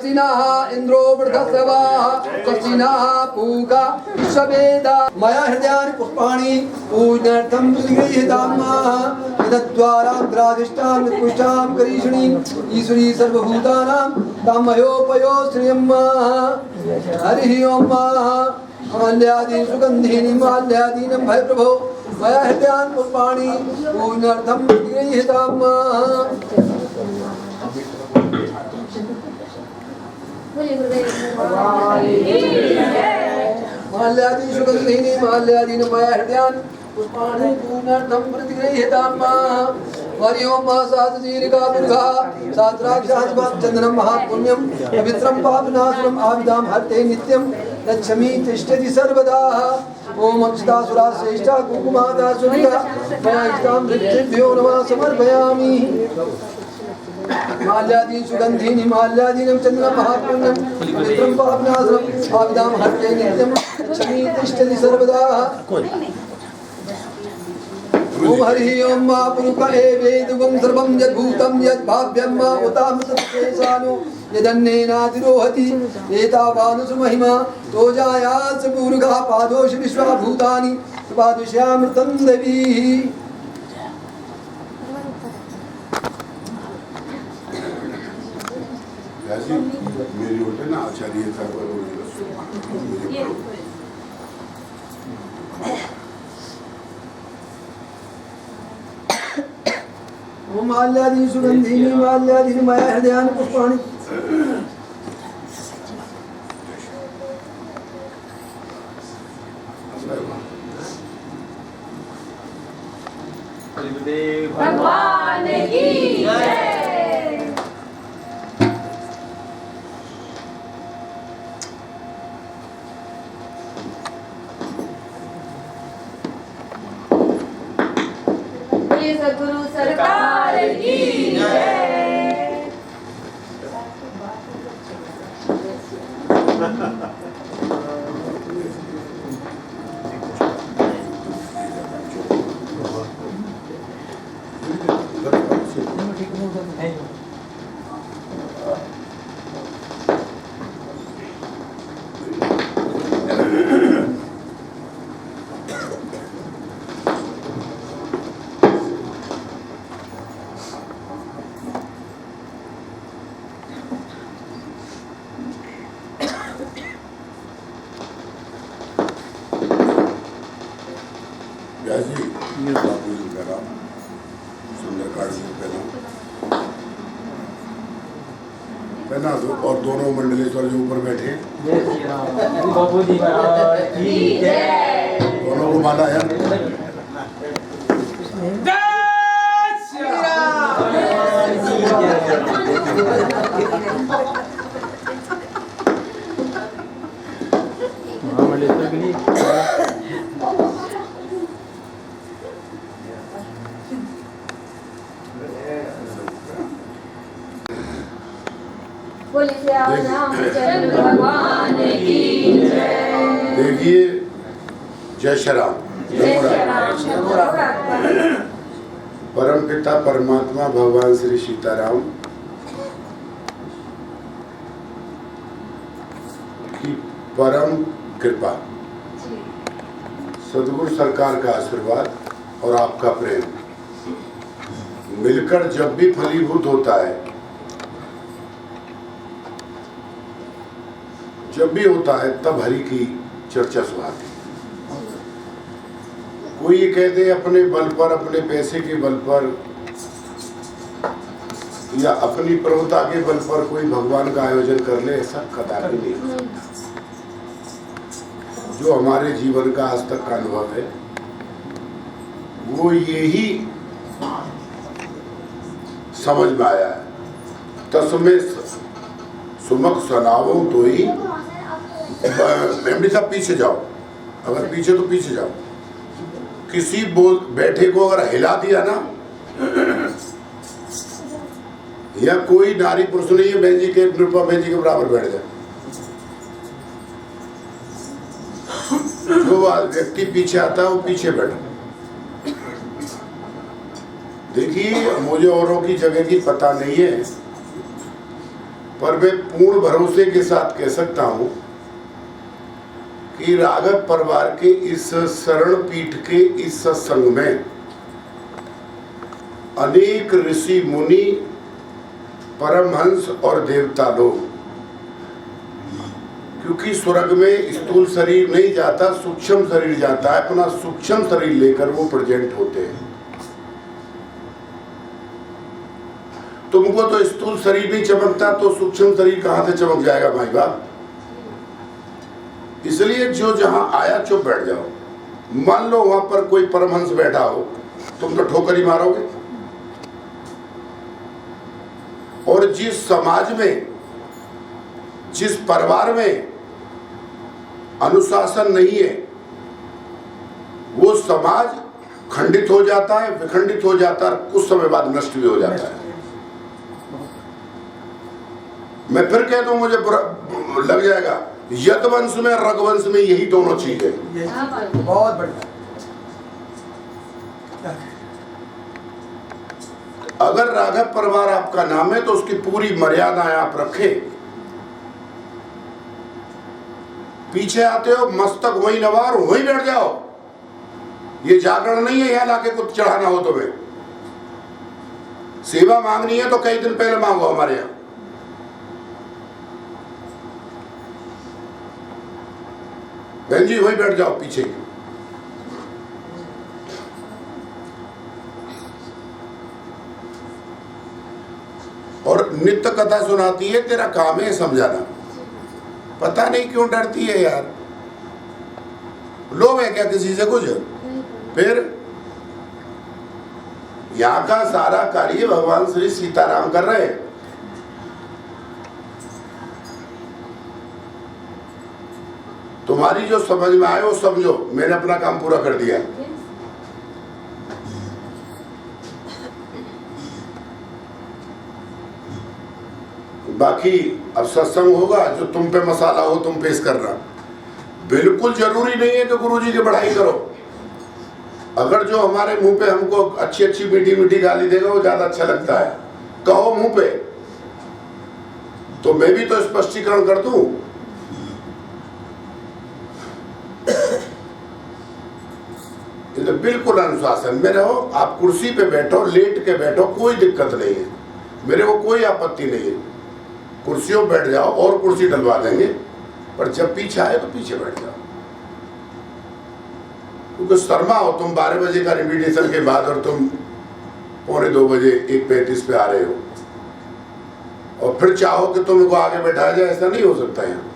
स्वस्तिनः इंद्रो वृद्धस्रवाः स्वस्तिनः पूगा विश्ववेदा मया हृदयानि पुष्पाणि पूजनार्थं प्रतिगृहीताम्नाः यद्द्वाराग्रादिष्टां पुष्टां करीषिणी ईश्वरी सर्वभूतानां तामयोपयो श्रियम् हरिः ओं माल्यादीन सुगंधीनि माल्यादीनं भय प्रभो मया हृदयानि पुष्पाणि पूजनार्थं प्रतिगृहीताम्नाः माल्यादि सुगंधीनि माल्यादीन मया हृदयानि पुष्पाणि पूजनार्थं प्रतिगृहीताम्नाः हरि ओं साधुजीरिका पुरुषा सात्राक्षास्वात् चंदनं महापुण्यं पवित्रं पापनाशनम् आविदां हर्ते नित्यं लक्ष्मी तिष्ठति सर्वदा ओम अक्षतासुरा श्रेष्ठा कुकुमाता सुनिता मया इष्टां वृक्षेभ्यो नमः समर्पयामि माल्यादीन सुगंधीनि माल्यादीनं चंदनं महापुण्यं पवित्रं पापनाशनम् आविदां हर्ते नित्यं लक्ष्मी तिष्ठति सर्वदा ओम हरि ओम मा पुरुष एवेदुगं सर्वं यद्भूतं यद्भाव्यं मा उतामृतशेषानो यदन्नेनातिरोहति एतावानुसु महिमा तोजायास पुरुषः पादोष विश्वभूतानि पादुष्यामृतं देवीः मेरी होते ना आचार्य साहब ओम माल्यादीन सुगंधीनि माल्यादीन मया हृदयानि पुष्पाणि भगवान की जय। सद्गुरु सरकार की जय। पहना दो और दोनों मंडलेश्वर जो ऊपर बैठे दोनों को माला है देखिए जय श्री राम। परम पिता परमात्मा भगवान श्री सीताराम की परम कृपा, सद्गुरु सरकार का आशीर्वाद और आपका प्रेम मिलकर जब भी फलीभूत होता है, जब भी होता है तब हरि की चर्चा सुहाती। कोई ये कहते अपने बल पर, अपने पैसे के बल पर या अपनी प्रभुता के बल पर कोई भगवान का आयोजन कर ले, ऐसा कदापि नहीं। जो हमारे जीवन का आज तक का अनुभव है वो यही समझ में आया है। तस्में सुमक सुनावो तो ही मेमरी साहब पीछे जाओ, अगर पीछे तो पीछे जाओ। किसी बैठे को अगर हिला दिया ना, या कोई नारी पुरुष नहीं है बहन जी के निरुपा बहन जी के बराबर बैठ जाए, जो व्यक्ति पीछे आता है वो पीछे बैठो। देखिए मुझे औरों की जगह की पता नहीं है, पर मैं पूर्ण भरोसे के साथ कह सकता हूं कि राघव परिवार के इस शरण पीठ के इस सत्संग में अनेक ऋषि मुनि, परमहंस और देवता लोग, क्योंकि स्वर्ग में स्थूल शरीर नहीं जाता, सूक्ष्म शरीर जाता है, अपना सूक्ष्म शरीर लेकर वो प्रेजेंट होते हैं। तुमको तो स्थूल शरीर नहीं चमकता तो सूक्ष्म शरीर कहां से चमक जाएगा भाई बाप। इसलिए जो जहां आया चुप बैठ जाओ। मान लो वहां पर कोई परमहंस बैठा हो, तुम तो ठोकर ही मारोगे। और जिस समाज में, जिस परिवार में अनुशासन नहीं है, वो समाज खंडित हो जाता है, विखंडित हो जाता है, कुछ समय बाद नष्ट भी हो जाता है। मैं फिर कह दूं, मुझे लग जाएगा, यदवंश में रघुवंश में यही दोनों चीजें बहुत बढ़िया। अगर राघव परिवार आपका नाम है तो उसकी पूरी मर्यादाएं आप रखें। पीछे आते हो, मस्तक वहीं नवार, वहीं बैठ जाओ। ये जागरण नहीं है यहाँ लाके कुछ चढ़ाना हो तुम्हें। सेवा मांगनी है तो कई दिन पहले मांगो हमारे यहाँ। बहन जी वहीं बैठ जाओ पीछे। और नित्य कथा सुनाती है, तेरा काम है समझाना। पता नहीं क्यों डरती है यार। लोभ है क्या किसी से कुछ? फिर यहाँ का सारा कार्य भगवान श्री सीताराम कर रहे हैं। तुम्हारी जो समझ में आए वो समझो, मैंने अपना काम पूरा कर दिया। बाकी अब सत्संग होगा, जो तुम पे मसाला हो तुम पेश करना। बिल्कुल जरूरी नहीं है कि गुरुजी की बढ़ाई करो। अगर जो हमारे मुंह पे हमको अच्छी अच्छी मीठी मीठी गाली देगा वो ज्यादा अच्छा लगता है, कहो मुंह पे, तो मैं भी तो स्पष्टीकरण कर दूं। बिल्कुल अनुशासन में रहो। आप कुर्सी पे बैठो, लेट के बैठो, कोई दिक्कत नहीं है, मेरे को कोई आपत्ति नहीं है। कुर्सियों बैठ जाओ और कुर्सी डलवा देंगे, पर जब पीछे आए तो पीछे बैठ जाओ। क्योंकि शर्मा हो तुम 12 बजे का इन्विटेशन के बाद और तुम 1:45 बजे 1:35 पे आ रहे हो, और फिर चाहो कि तुमको आगे बैठाया जाए, ऐसा नहीं हो सकता है।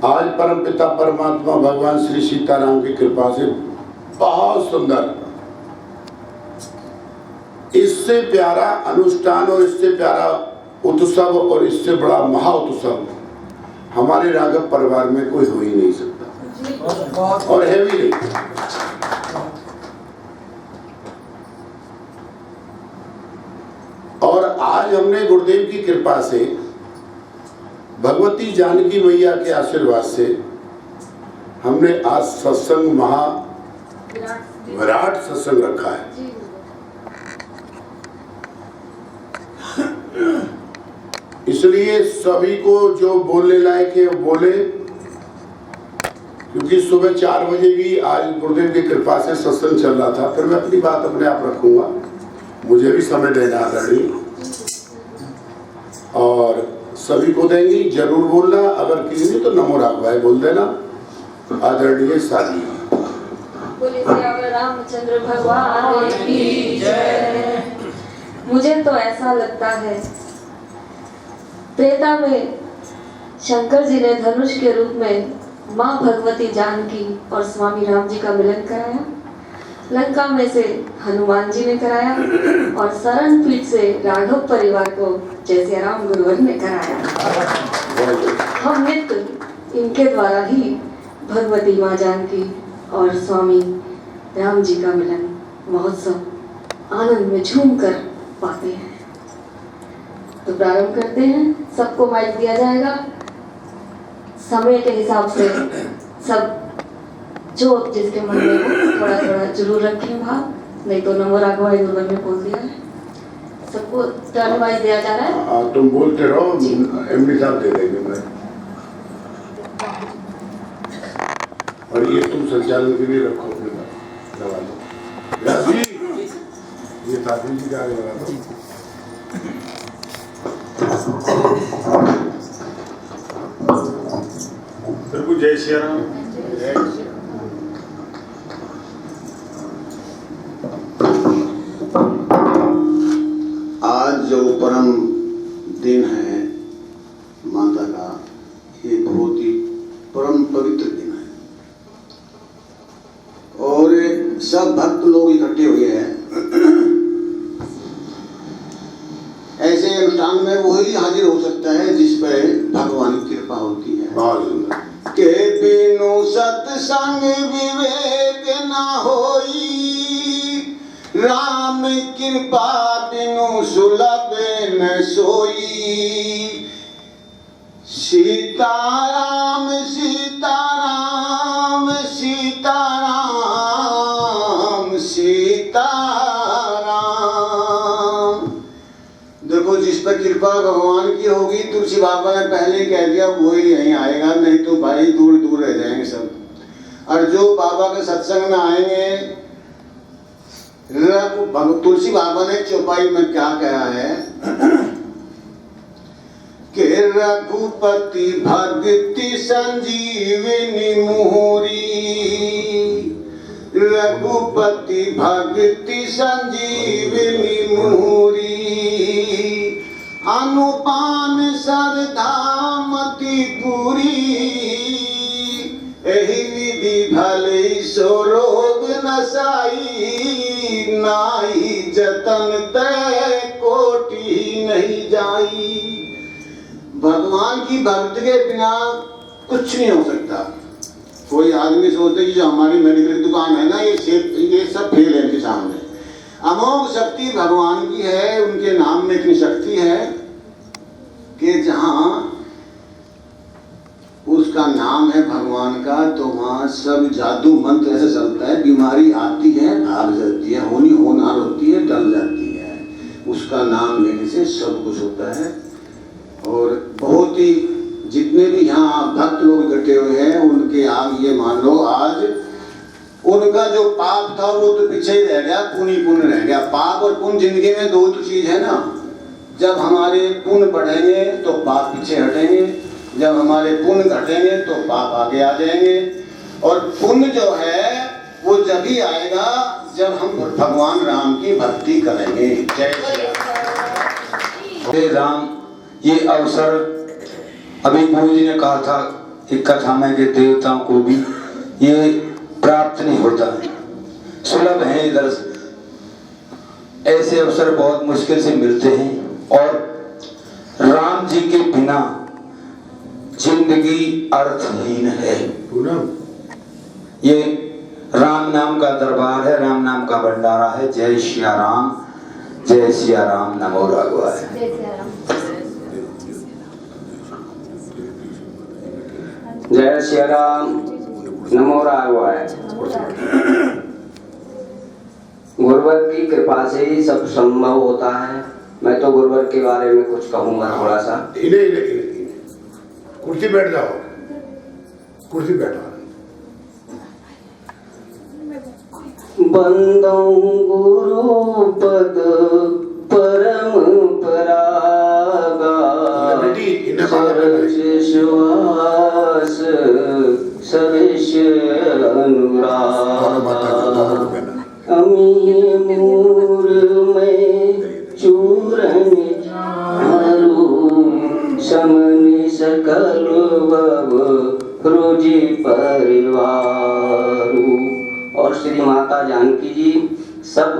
आज परम पिता परमात्मा भगवान श्री सीताराम की कृपा से बहुत सुंदर, इससे प्यारा अनुष्ठान और इससे प्यारा उत्सव और इससे बड़ा महा उत्सव हमारे राघव परिवार में कोई हो ही नहीं सकता, और है भी नहीं। और आज हमने गुरुदेव की कृपा से, भगवती जानकी मैया के आशीर्वाद से हमने आज सत्संग महा विराट सत्संग रखा है। इसलिए सभी को जो बोलने लायक है वो बोले, क्योंकि सुबह 4 बजे भी आज गुरुदेव की कृपा से सत्संग चल रहा था। फिर मैं अपनी बात अपने आप रखूंगा, मुझे भी समय देना आदरणीय, और सभी को देंगी। जरूर बोलना, अगर किसी ने तो नमो राघवाय बोल देना। आदरणीय साथी, बोले सियावर रामचंद्र भगवान की जय। मुझे तो ऐसा लगता है त्रेता में शंकर जी ने धनुष के रूप में माँ भगवती जानकी और स्वामी राम जी का मिलन कराया, लंका में से हनुमान जी ने कराया, और शरण पीठ से राघव परिवार को जैसे राम गुरुवर ने कराया। हम नित्य इनके द्वारा ही भगवती माँ जानकी और स्वामी राम जी का मिलन महोत्सव आनंद में झूम कर पाते हैं। तो प्रारंभ करते हैं। सबको माइक दिया जाएगा, समय के हिसाब से सब जो जिसके मन में हो थोड़ा थोड़ा जरूर रखें भाव, नहीं तो नमो राघवाय गुरुवर में बोल दिया है। सबको टर्न वाइज दिया जा रहा है। तुम बोलते रहो, एमडी साहब दे देंगे मैं। और ये तुम संचालन के लिए रखो अपने पास, लगा लो। व्यास जी, ये ताकि जी का आगे लगा दो। प्रभु जय श्री राम। आज जो परम दिन है माता का, ये बहुत ही परम पवित्र दिन है और सब भक्त लोग इकट्ठे हुए हैं। ऐसे अनुष्ठान में वही हाजिर हो सकता है जिस पर भगवान की कृपा होती है। के बिनु सत्संग विवेक न होई, राम कृपा बिनु सुलभ न सोई। सीताराम सीताराम सीताराम सीताराम। देखो जिस पर कृपा भगवान की होगी, तुलसी बाबा ने पहले कह दिया वही यहीं आएगा, नहीं तो भाई दूर दूर रह जाएंगे सब। और जो बाबा के सत्संग में आएंगे, तुलसी बाबा ने चौपाई में क्या कहा है कि रघुपति भक्ति संजीवनी मुहुरी, रघुपति भक्ति संजीवनी मुहुरी। अनुपान सरधामति पूरी, एहि विधि भले सो रोग नसाई। नाई जतन तय कोटि नहीं जाई। भगवान की भक्ति के बिना कुछ नहीं हो सकता। कोई आदमी सोचते कि जो हमारी मेडिकल दुकान है ना, ये सब फेल है इनके सामने। अमोघ शक्ति भगवान की है, उनके नाम में इतनी शक्ति है कि जहाँ उसका नाम है भगवान का, तो वहाँ सब जादू मंत्र ऐसे चलता है। बीमारी आती है भाग जाती है, होनी होनार होती है टल जाती है। उसका नाम लेने से सब कुछ होता है। और बहुत ही जितने भी यहाँ भक्त लोग इकट्ठे हुए हैं, उनके आप ये मान लो आज उनका जो पाप था वो तो पीछे ही रह गया, पुण्य पुण्य रह गया। पाप और पुण्य जिंदगी में दो तो चीज है ना। जब हमारे पुण्य बढ़ेंगे तो पाप पीछे हटेंगे, जब हमारे पुण्य घटेंगे तो पाप आगे आ जाएंगे। और पुण्य जो है वो जब ही आएगा जब हम भगवान राम की भक्ति करेंगे। जय श्री राम। ये अवसर अभी गुरु जी ने कहा था एक कथा में कि देवताओं को भी ये प्राप्त नहीं होता है, सुलभ है इधर से। ऐसे अवसर बहुत मुश्किल से मिलते हैं और राम जी के बिना जिंदगी अर्थहीन है। ये राम नाम का दरबार है, राम नाम का भंडारा है। जय सिया राम, जय सिया राम, नमो राघवाय। जय सिया राम, नमो राघवाय। गुरुवर की कृपा से ही सब संभव होता है। मैं तो गुरुवर के बारे में कुछ कहूँगा थोड़ा सा। कुर्सी बैठ जाओ, कुर्सी बैठो। बंदौ गुरु पद परम परागा, विश्वास सविश अनुरागा। अमी मूर में चूरन झारू, समनि सकल बब रुजि परिवारू। और श्री माता जानकी जी सब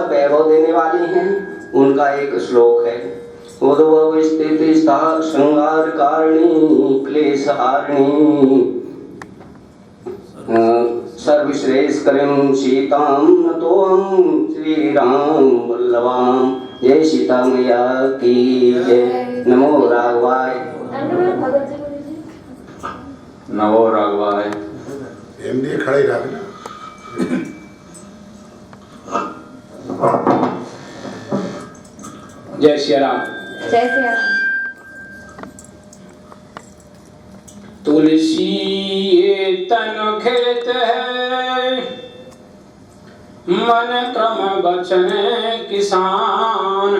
वैभव देने वाली हैं। उनका एक श्लोक है, उद्भव स्थिति श्रृंगार कारिणी क्लेश हारिणी, सर्वश्रेष्ठ करिम सीताम नतोहम श्री राम वल्लभाम। जय सीता मैया की जय। नमो राघवाय, नमो राघवाय। एमडी खड़े रहना। जय श्री राम। जय श्री राम। तुलसी ये तन खेत है, मन क्रम बचन किसान,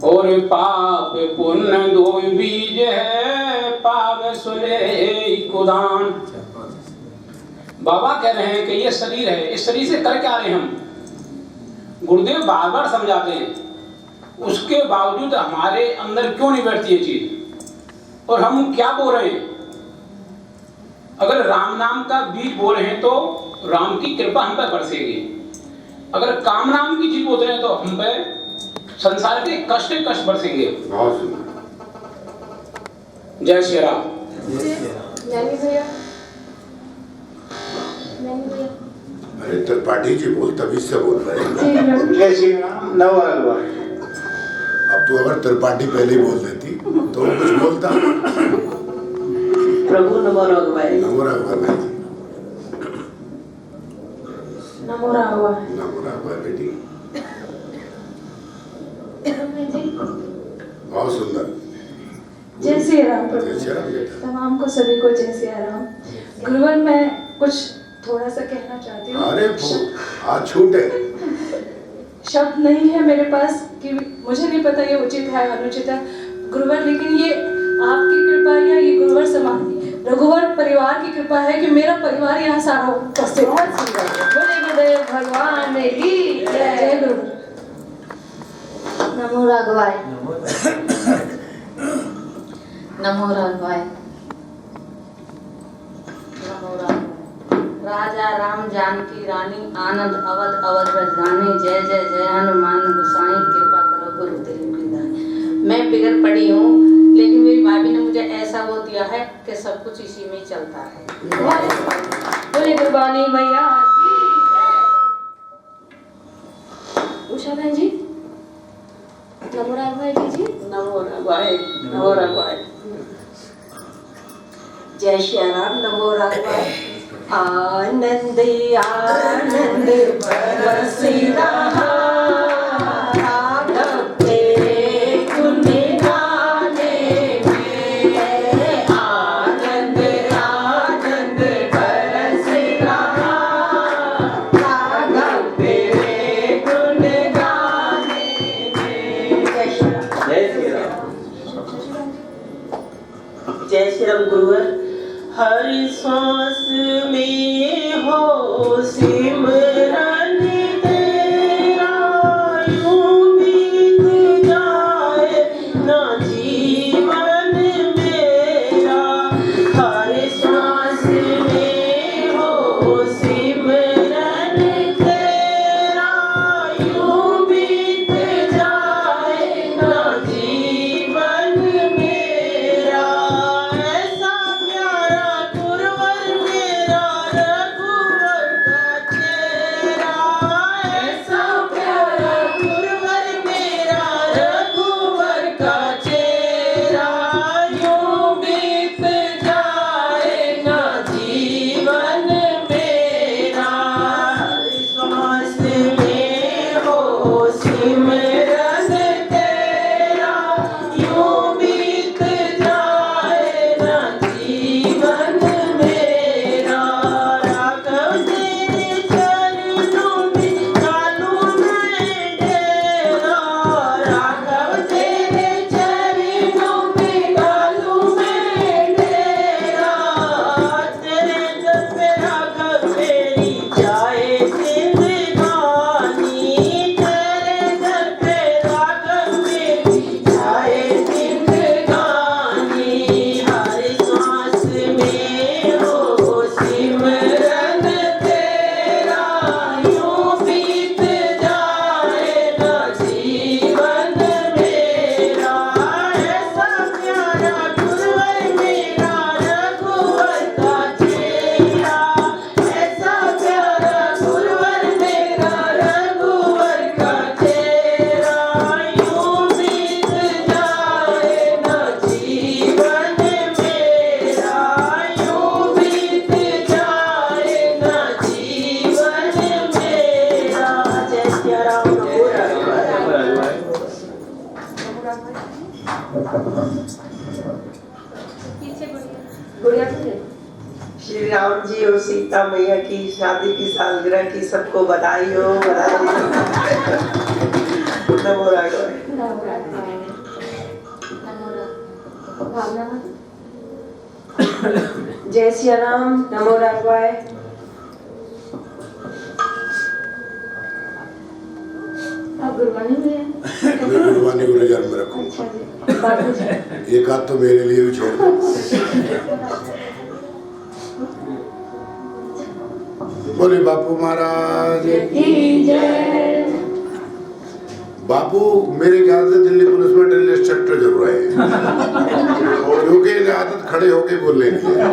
और पाप पुण्य दो बीज है, पाप सुले कुदान। बाबा कह रहे हैं कि ये शरीर है, इस शरीर से कर क्या रहे हैं हम? गुरुदेव बार बार समझाते हैं, उसके बावजूद हमारे अंदर क्यों नहीं बैठती ये चीज, और हम क्या बोल रहे हैं? अगर राम नाम का बीज बोल रहे हैं तो राम की कृपा हम पर बरसेगी। अगर काम नाम की चीज बोल रहे हैं तो हम पे संसार के कष्ट बरसेंगे। जय श्री राम। अरे त्रिपाठी जी बोल, तभी से बोल रहे हैं। जय श्री राम। नवरंग। अब तू अगर त्रिपाठी पहले ही बोल देती तो वो कुछ बोलता। प्रभु नमो रघुवर। नमो रघुवर। नमो रघुवर। नमो रघुवर बेटी, बहुत सुंदर। जय श्री राम जय प्रभु। श्री राम बेटा। तमाम को सभी को जय श्री राम। गुरुवर, मैं कुछ थोड़ा सा कहना चाहती हूँ। अरे आज छूटे। शब्द नहीं है मेरे पास कि मुझे नहीं पता ये उचित है अनुचित है गुरुवर, लेकिन ये आपकी कृपा या ये गुरुवर समाज रघुवर परिवार की कृपा है कि मेरा परिवार यहाँ सारा उपस्थित है। बोले गुरुदेव भगवान की जय। जय गुरु। नमो राघवाय। नमो राघवाय। नमो राघवाय। राजा राम जानकी रानी आनंद अवध अवध ब्रजरानी, जय जय जय हनुमान गोसाई, कृपा करो गुरुदेव की दानी। मैं बिगड़ पड़ी हूँ, लेकिन मेरी भाभी ने मुझे ऐसा वो दिया है कि सब कुछ इसी में ही चलता है। बोले गुरबानी मैया। उषा बहन जी, नमो राघवाय जी। नमो राघवाय। नमो राघवाय। जय श्री राम। नमो राघवाय। आनंद आनंद बरसी रहा, राघव तेरे गुण गाने में। आनंद आनंद बरसी रहा, राघव तेरे गुण गाने में। जय श्री राम। जय श्री राम। जय श्री राम गुरुवर। हर सांस में हो सिमरन तेरा, यूं बीत जाए ना जीवन मेरा। हर सांस में हो सिमरन तेरा, यूं बीत जाए ना जीवन मेरा। ऐसा प्यारा गुरुवर मेरा, रघुवर का चेहरा। गुड़िया जी श्री राम जी और सीता मैया की शादी की सालगिरह की सबको बधाई हो, बधाई हो। नमो राघवाय। जय सिया राम, नमो राघवाय। आप गुरबानी में हैं? मैं गुरबानी को रिजर्व में रखूंगा। अच्छा जी, बाबू जी। एक हाथ तो मेरे लिए भी छोड़ दो। बोले बापू महाराज की जय। बापू मेरे ख्याल से दिल्ली पुलिस में ड्रिल इंस्ट्रक्टर जरूर आए क्योंकि इन्हें आदत खड़े होके बोलने की है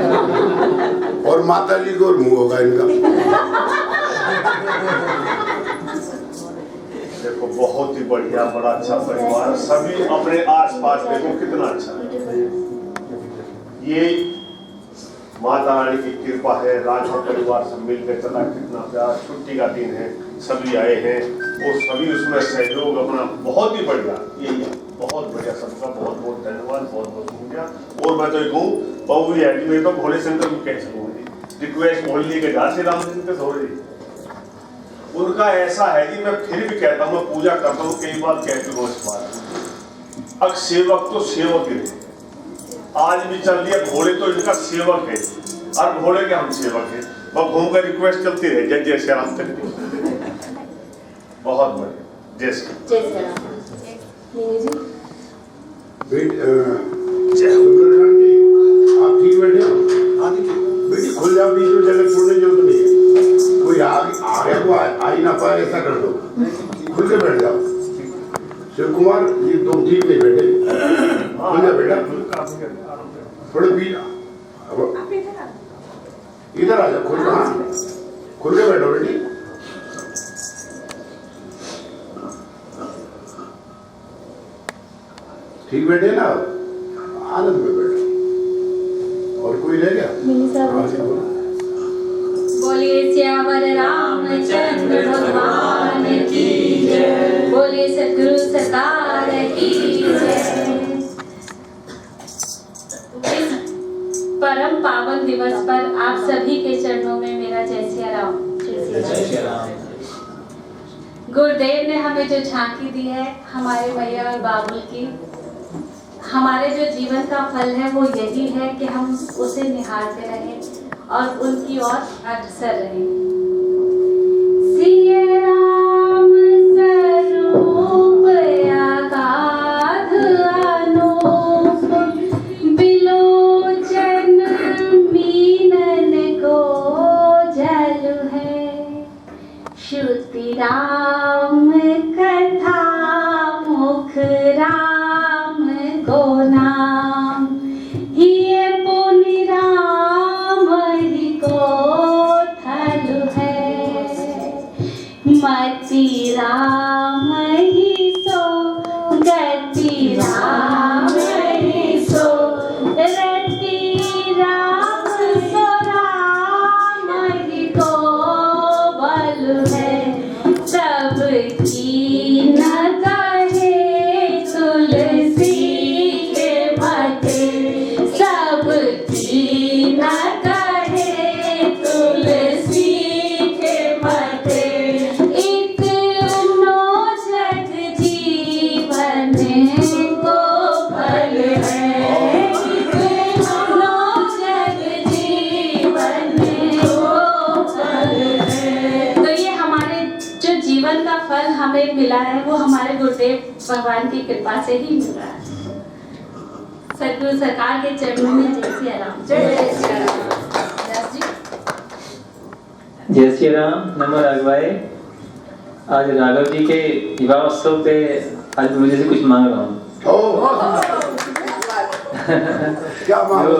और माता जी को मुंह होगा इनका। देखो बहुत ही बढ़िया, बड़ा अच्छा परिवार, सभी अपने आसपास देखो कितना अच्छा है। ये माता रानी की कृपा है, राजभर परिवार सब मिलकर चला, कितना प्यार। छुट्टी का दिन है, सभी आए हैं और सभी उसमें सहयोग अपना बहुत ही बढ़िया, यही है बहुत बढ़िया। सबका बहुत बहुत धन्यवाद, बहुत बहुत शुक्रिया। और मैं तो कहूँ बाबू जी है मैं तो भोले शंकर को कह सकूँगी, रिक्वेस्ट बोलने के झांसी राम जी के थोड़ी उनका ऐसा है कि मैं फिर भी कहता हूँ, मैं पूजा करता हूँ, कई बार कह चुका हूँ इस बात। अब सेवक तो सेवक ही रहे, आज भी चल दिया भोले तो इनका सेवक है और भोले के हम सेवक हैं। वह घूम कर रिक्वेस्ट चलती रहे, जय जय श्री राम तक। बहुत बढ़िया, जय श्री जय सिया राम। मीनी जी आप ठीक बैठे हो? बेटी खुल जाओ, बीच में जगह छोड़ने की जरूरत नहीं है। कोई आगे को आ ही ना पाए ऐसा कर दो, खुल के बैठ जाओ। शिव कुमार ये तुम ठीक नहीं बैठे, खुल जा बेटा, थोड़े बीच इधर आ जाओ, खुल के बैठो बेटी। ठीक बैठे ना, आनंद में बैठो। और कोई रह गया? बोलिए श्यावर रामचंद्र भगवान की जय। बोलिए सद्गुरु सरकार की जय। परम पावन दिवस पर आप सभी के चरणों में मेरा जय सिया राम। जय सिया राम। गुरुदेव ने हमें जो झांकी दी है हमारे मैया और बाबुल की, हमारे जो जीवन का फल है वो यही है कि हम उसे निहारते रहें और उनकी ओर अग्रसर रहें। सिया राम स्वरूप अगाध अनूप, बिलोचन मीनन को जल है। श्रुति राम कथा मुख राम को नाम, ये पुनि राम ही को थल है। मति राम ही सो, गति राम ही सो, रति राम सो, राम ही को बल है। सब की न कहे तुलसी के मते, सब की न कहे तुलसी के मते। इतनो जग जीवन को फल है, इतनो जग जीवन को फल है। तो ये हमारे जो जीवन का फल हमें मिला है वो हमारे गुरुदेव भगवान की कृपा से ही मिल रहा है। सद्गुरु सरकार के चरणों में जय सिया राम। जय सिया राम। जय श्री राम, नमो राघवाय। आज राघव जी के विवाह उत्सव पे आज मुझे से कुछ मांग रहा हूँ। क्या मांगो?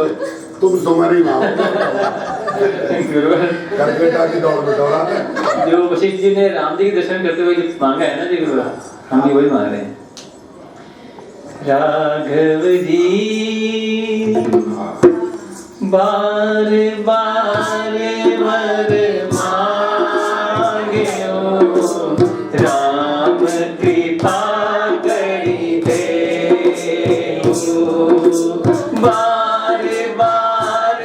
तुम तुम्हारी मांगो। जो वशिष्ठ जी ने राम जी के दर्शन करते हुए जो मांगा है ना जी गुरु, हम भी वही मांग रहे हैं। राघव जी बार बार वर मांगे हो, राम कृपा करी दे। बार बार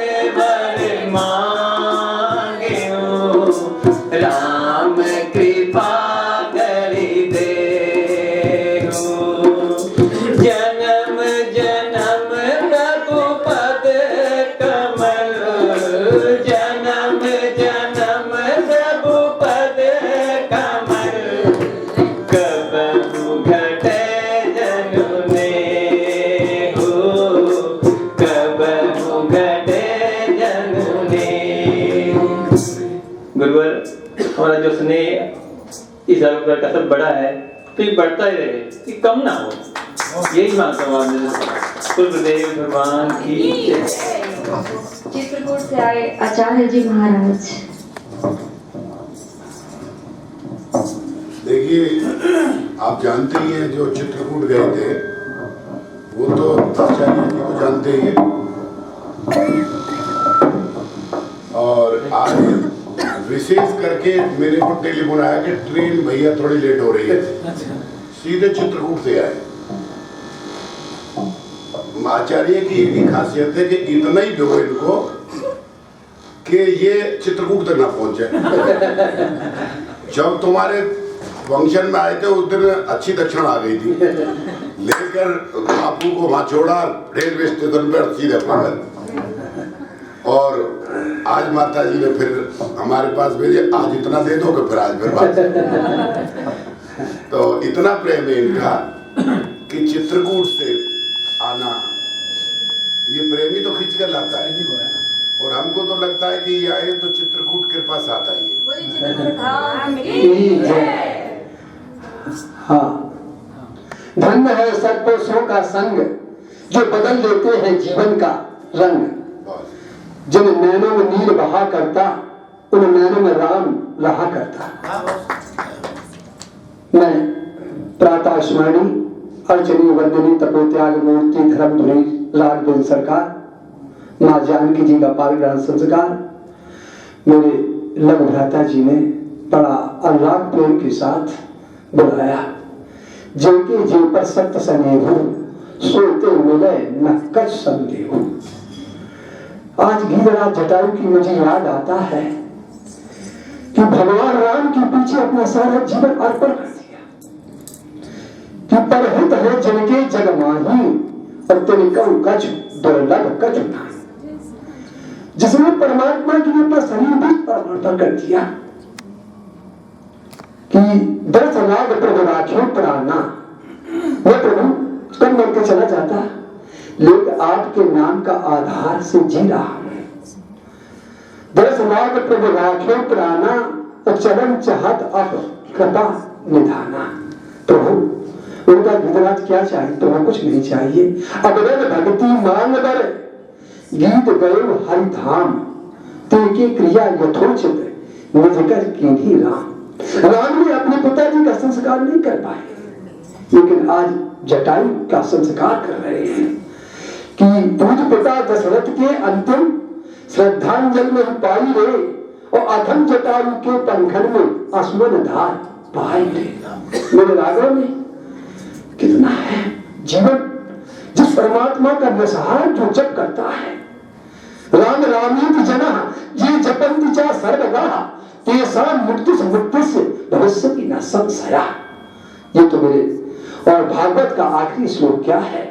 इस अवतार का सब बड़ा है तो ये बढ़ता ही रहे, ये कम ना हो, यही मांगता हूँ आपसे। गुरुदेव भगवान की जय। चित्रकूट से आए आचार्य जी महाराज। देखिए, आप जानते ही हैं जो चित्रकूट गए थे वो तो आचार्य जी को जानते ही हैं। और आज विशेष करके मेरे को टेलीफोन आया कि ट्रेन भैया थोड़ी लेट हो रही है, सीधे चित्रकूट से आए। आचार्य की एक खासियत है कि इतना ही दो इनको कि ये चित्रकूट तक ना पहुंचे। जब तुम्हारे फंक्शन में आए थे उस दिन अच्छी दक्षिण आ गई थी, लेकर बापू को वहां छोड़ा रेलवे स्टेशन पर सीधे पागल। और आज माता जी ने फिर हमारे पास भेजे, आज इतना दे दो कि फिर आज फिर बात। तो इतना प्रेम है इनका कि चित्रकूट से आना, ये प्रेमी तो खींच कर लाता है और हमको तो लगता है कि ये आए तो चित्रकूट कृपा से आता ही है। हाँ, धन्य है सत्पुरुषों का संग जो बदल देते हैं जीवन का रंग। जिन नैनों में नीर बहा करता उन नैनों में राम रहा करता। मैं प्रातः स्मरणी अर्चनी वंदनी तपोत्याग मूर्ति धर्म धुरी लाल बिन सरकार माँ जानकी जी का पारिग्रहण संस्कार मेरे लघु भ्राता जी ने बड़ा अनुराग प्रेम के साथ बुलाया। जिनके जिन पर सत्य स्नेह सोते मिले न कछ संदेह। आज गिरिराज जटायु की मुझे याद आता है कि भगवान राम के पीछे अपना सारा जीवन अर्पण कर दिया कि परहित है जिनके जग माही और तिनकम कछ दुर्लभ कछ नाही। जिसने परमात्मा के लिए अपना शरीर भी अर्पण कर दिया कि 10 लाख प्रभु राखियों प्राणा। मैं प्रभु कब मर के चला जाता, लेकिन आपके नाम का आधार से जी रहा हूं। 10 लाख प्रभु राखियों प्राणा और चरण चाहत अब कृपा निधाना। प्रभु उनका गिरिराज क्या चाहिए, तो कुछ नहीं चाहिए। अबरन भक्ति मांग बर गीत गयो हरि धाम तेके क्रिया यथोचित निज कर कीन्ही राम। राम ने अपने पिताजी का संस्कार नहीं कर पाए, लेकिन आज जटायु का संस्कार कर रहे हैं कि पूज पिता दशरथ के अंतिम श्रद्धांजलि में पाई रे और अधम जटायु के पंखन में अश्वन धार पाई रे। मेरे रागों में कितना है जीवन, जिस परमात्मा का नसहार जो जप करता है। राम रामीति जना ये जपन्ति चा सर्वगा तेसा मुक्ति मुक्ति से भविष्य की न संशया। ये तो मेरे और भागवत का आखिरी श्लोक क्या है,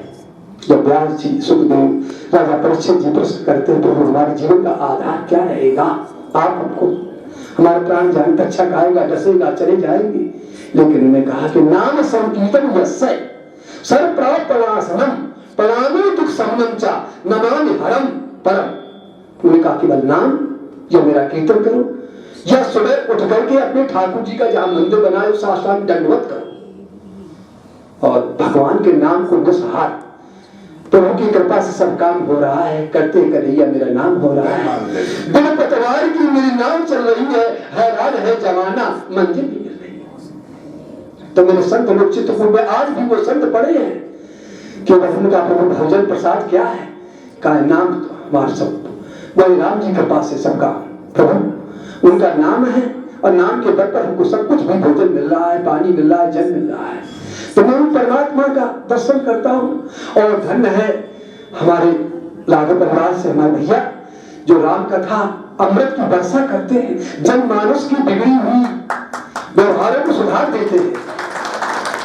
जब व्यास जी सुखदेव राजा परीक्षित जी प्रश्न करते हैं प्रभु हमारे जीवन का आधार क्या रहेगा। आप हमको हमारे प्राण जाने तक अच्छा खाएगा डसेगा चले जाएंगे, लेकिन उन्होंने कहा कि नाम संकीर्तन यस्य सर्व प्राप्त परासनम परामे दुख समंचा नमामि हरम परम। उन्होंने कहा केवल नाम या मेरा कीर्तन करो या सुबह उठ करके अपने ठाकुर जी का जहां मंदिर बनाए उस आश्रम में दंडवत करो और भगवान के नाम को निसहार। प्रभु की कृपा से सब काम हो रहा है, करते कन्हैया मेरा नाम हो रहा है। बिन पतवार की मेरी नाम चल रही है, हैरान है जमाना मंजिल भी मिल रही है। तो मेरे संत लोग चित्रकूट में आज भी वो संत पड़े हैं कि उनका प्रभु भोजन प्रसाद क्या है का नाम हमारा सब वही राम जी कृपा से सबका प्रभु उनका नाम है और नाम के बल पर हमको सब कुछ भी भोजन मिल रहा है, पानी मिल रहा है, जल मिल रहा है। तो मैं उन परमात्मा का दर्शन करता हूँ और धन्य है हमारे लाघव परिवार से हमारे भैया जो राम कथा अमृत की वर्षा करते हैं, जनमानस की बिगड़ी हुई व्यवहारों को सुधार देते हैं।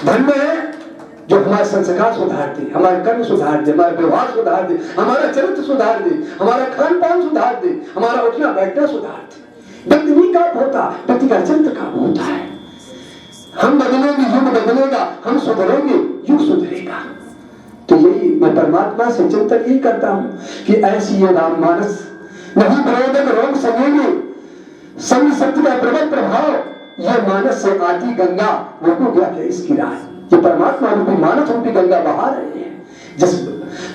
धन्य है जो हमारे संस्कार सुधार दे, हमारे कर्म सुधार दे, हमारा व्यवहार सुधार दे, हमारा चरित्र सुधार दे, हमारा खान पान सुधार दे, हमारा उठना बैठना सुधार दे। व्यक्ति नहीं काप होता, व्यक्ति का चरित्र काप होता है। हम बदलेंगे युग बदलेगा, हम सुधरेंगे युग सुधरेगा। तो यही मैं परमात्मा से चिंतन यही करता हूँ कि ऐसी ये राम मानस नहीं विरोधक रोग समेंगे संग सत्य का प्रबल प्रभाव ये मानस से आती गंगा वो को गया क्या इसकी राह। ये परमात्मा रूपी मानस रूपी गंगा बहा रहे हैं, जिस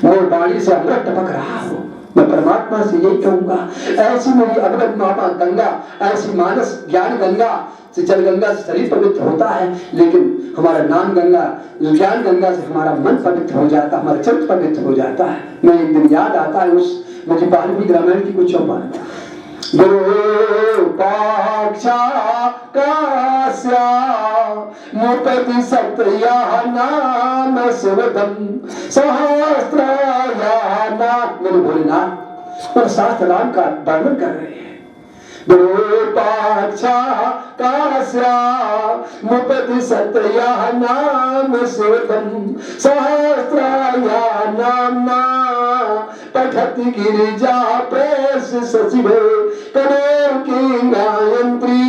मोर बाणी से अमृत टपक रहा हो। मैं परमात्मा से यही कहूंगा, ऐसी मेरी अवगत माता गंगा, ऐसी मानस ज्ञान गंगा से, जल गंगा से शरीर पवित्र होता है, लेकिन हमारा नाम गंगा, ज्ञान गंगा से हमारा मन पवित्र हो जाता है, हमारा चित्त पवित्र हो जाता है। मैं एक दिन याद आता है उस मुझे वाल्मीकि रामायण की कुछ चौपाल, विरूपाक्षा कास्या मुपति सत्या नाम शिवदम सहस्त्रयाना। मेरे भोलेनाथ और शास्त्र राम का वर्णन कर रहे हैं। विरूपाक्षा कास्या मुपति सत्या नाम शिवदम सहस्त्रयाना पठति गिरिजा प्रेस सचिवे कनोर की गायत्री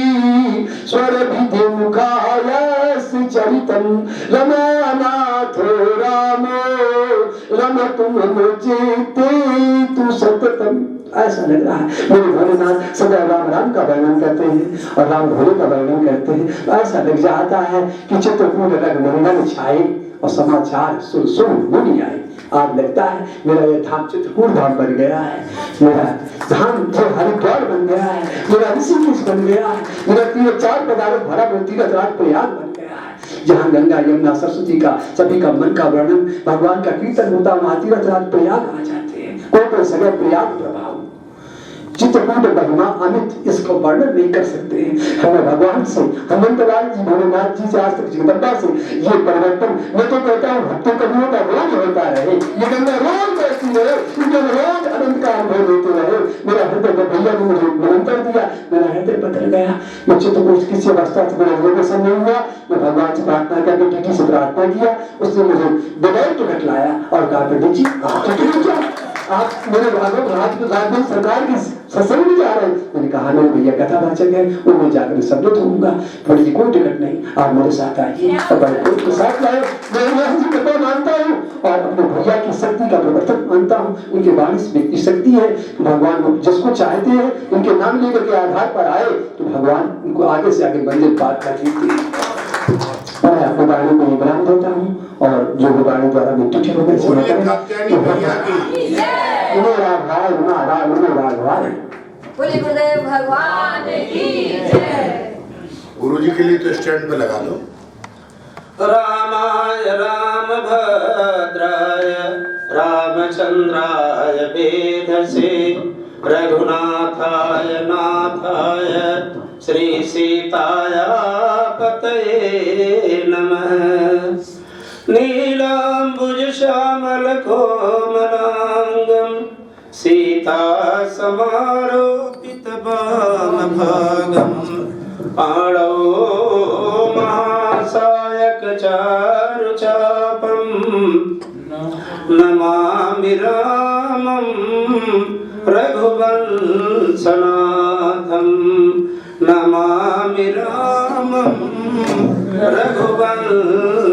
स्वर विधि मुखायस चरितम रमानाथो रामो रमतु मुचिते तु सततम। ऐसा लग रहा है मेरे भोलेनाथ सदा राम राम का वर्णन करते हैं और राम भोले का वर्णन करते हैं। ऐसा लग जाता है कि चित्रकूट रघुनंदन छाए और समाचार सुन सुन मुनि आए। आज लगता है मेरा ये धाम चित्रकूट धाम बन गया है, मेरा धाम जो हरिद्वार बन गया है, मेरा ऋषिकेश बन गया है, मेरा तीर्थ चार पदार्थ भरा तीर्थ राज प्रयाग बन गया है, जहाँ गंगा यमुना सरस्वती का सभी का मन का वर्णन भगवान का कीर्तन होता, वहाँ तीर्थ राज प्रयाग आ जाते हैं। कोई सगळे प्रयाग प्रभाव चित्रकूट महिमा अमित, इसको वर्णन नहीं कर सकते हैं। हमें भगवान से, हनुमंतलाल जी, भोलेनाथ जी से, आज तक जगदम्बा से ये परिवर्तन, मैं तो कहता हूँ भक्तों कवियों का रोज होता रहे, ये गंगा रोज बहती रहे, इनके रोज अनंत का अनुभव लेते रहे। मेरा हृदय भैया ने मुझे निमंत्रण दिया, मेरा हृदय बदल गया। मैं चित्रकूट किसी अवस्था से मेरा रिजर्वेशन नहीं हुआ, मैं भगवान से प्रार्थना करके टीटी से प्रार्थना किया, उसने मुझे बगैर टिकट लाया और कहा पंडित जी आप मेरे भागवत राजगुरु सरकार की सत्संग में जा रहे हैं। मैंने कहा मेरे भैया कथा वाचक है, उनमें जाकर सम्मिलित होऊंगा, बड़ी जी कोई टिकट नहीं, आप मेरे साथ आइए और बड़े कोट के साथ लाए। मैं उनकी कृपा मानता हूँ और अपने भैया की शक्ति का प्रवर्तक मानता हूँ। उनके वाणी में इतनी शक्ति है, भगवान जिसको चाहते हैं उनके नाम लेकर के आधार पर आए तो भगवान उनको आगे से आगे मंजिल पार कर देते हैं। मैं अपने वाणी को विराम देता हूँ और जो वाणी द्वारा मैं टूटी हो गई बोले गुरुदेव भगवान की जय। गुरुजी के लिए तो स्टैंड पे लगा लो। रामाय रामभद्राय रामचंद्राय वेधसे रघुनाथाय नाथाय श्री सीताया पतये नमः। नीलांबुज श्यामल कोमलांगम सीता समारोपित वामभागम पाणौ महासायक चारुचापम नमामि रामं रघुवंशनाथं नमामि रामं रघुवंशनाथं।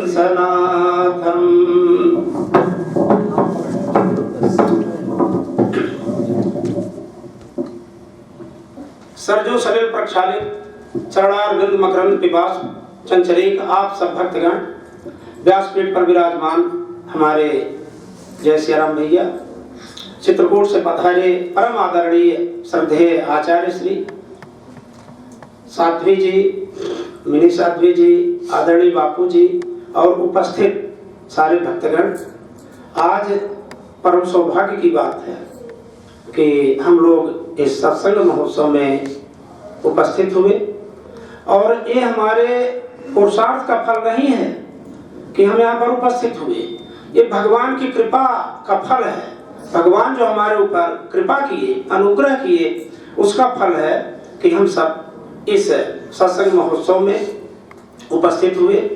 सरजू सलिल प्रक्षालित चरणारविंद मकरंद पिपास चंचरीक आप सब भक्तगण व्यासपीठ पर विराजमान हमारे जय सिया राम भैया, चित्रकूट से पधारे परम आदरणीय श्रद्धेय आचार्य श्री साध्वी जी, मिनी साध्वी जी, आदरणीय बापू जी और उपस्थित सारे भक्तगण, आज परम सौभाग्य की बात है कि हम लोग इस सत्संग महोत्सव में उपस्थित हुए और ये हमारे पुरुषार्थ का फल नहीं है कि हम यहाँ पर उपस्थित हुए, ये भगवान की कृपा का फल है। भगवान जो हमारे ऊपर कृपा किए, अनुग्रह किए, उसका फल है कि हम सब इस सत्संग महोत्सव में उपस्थित हुए।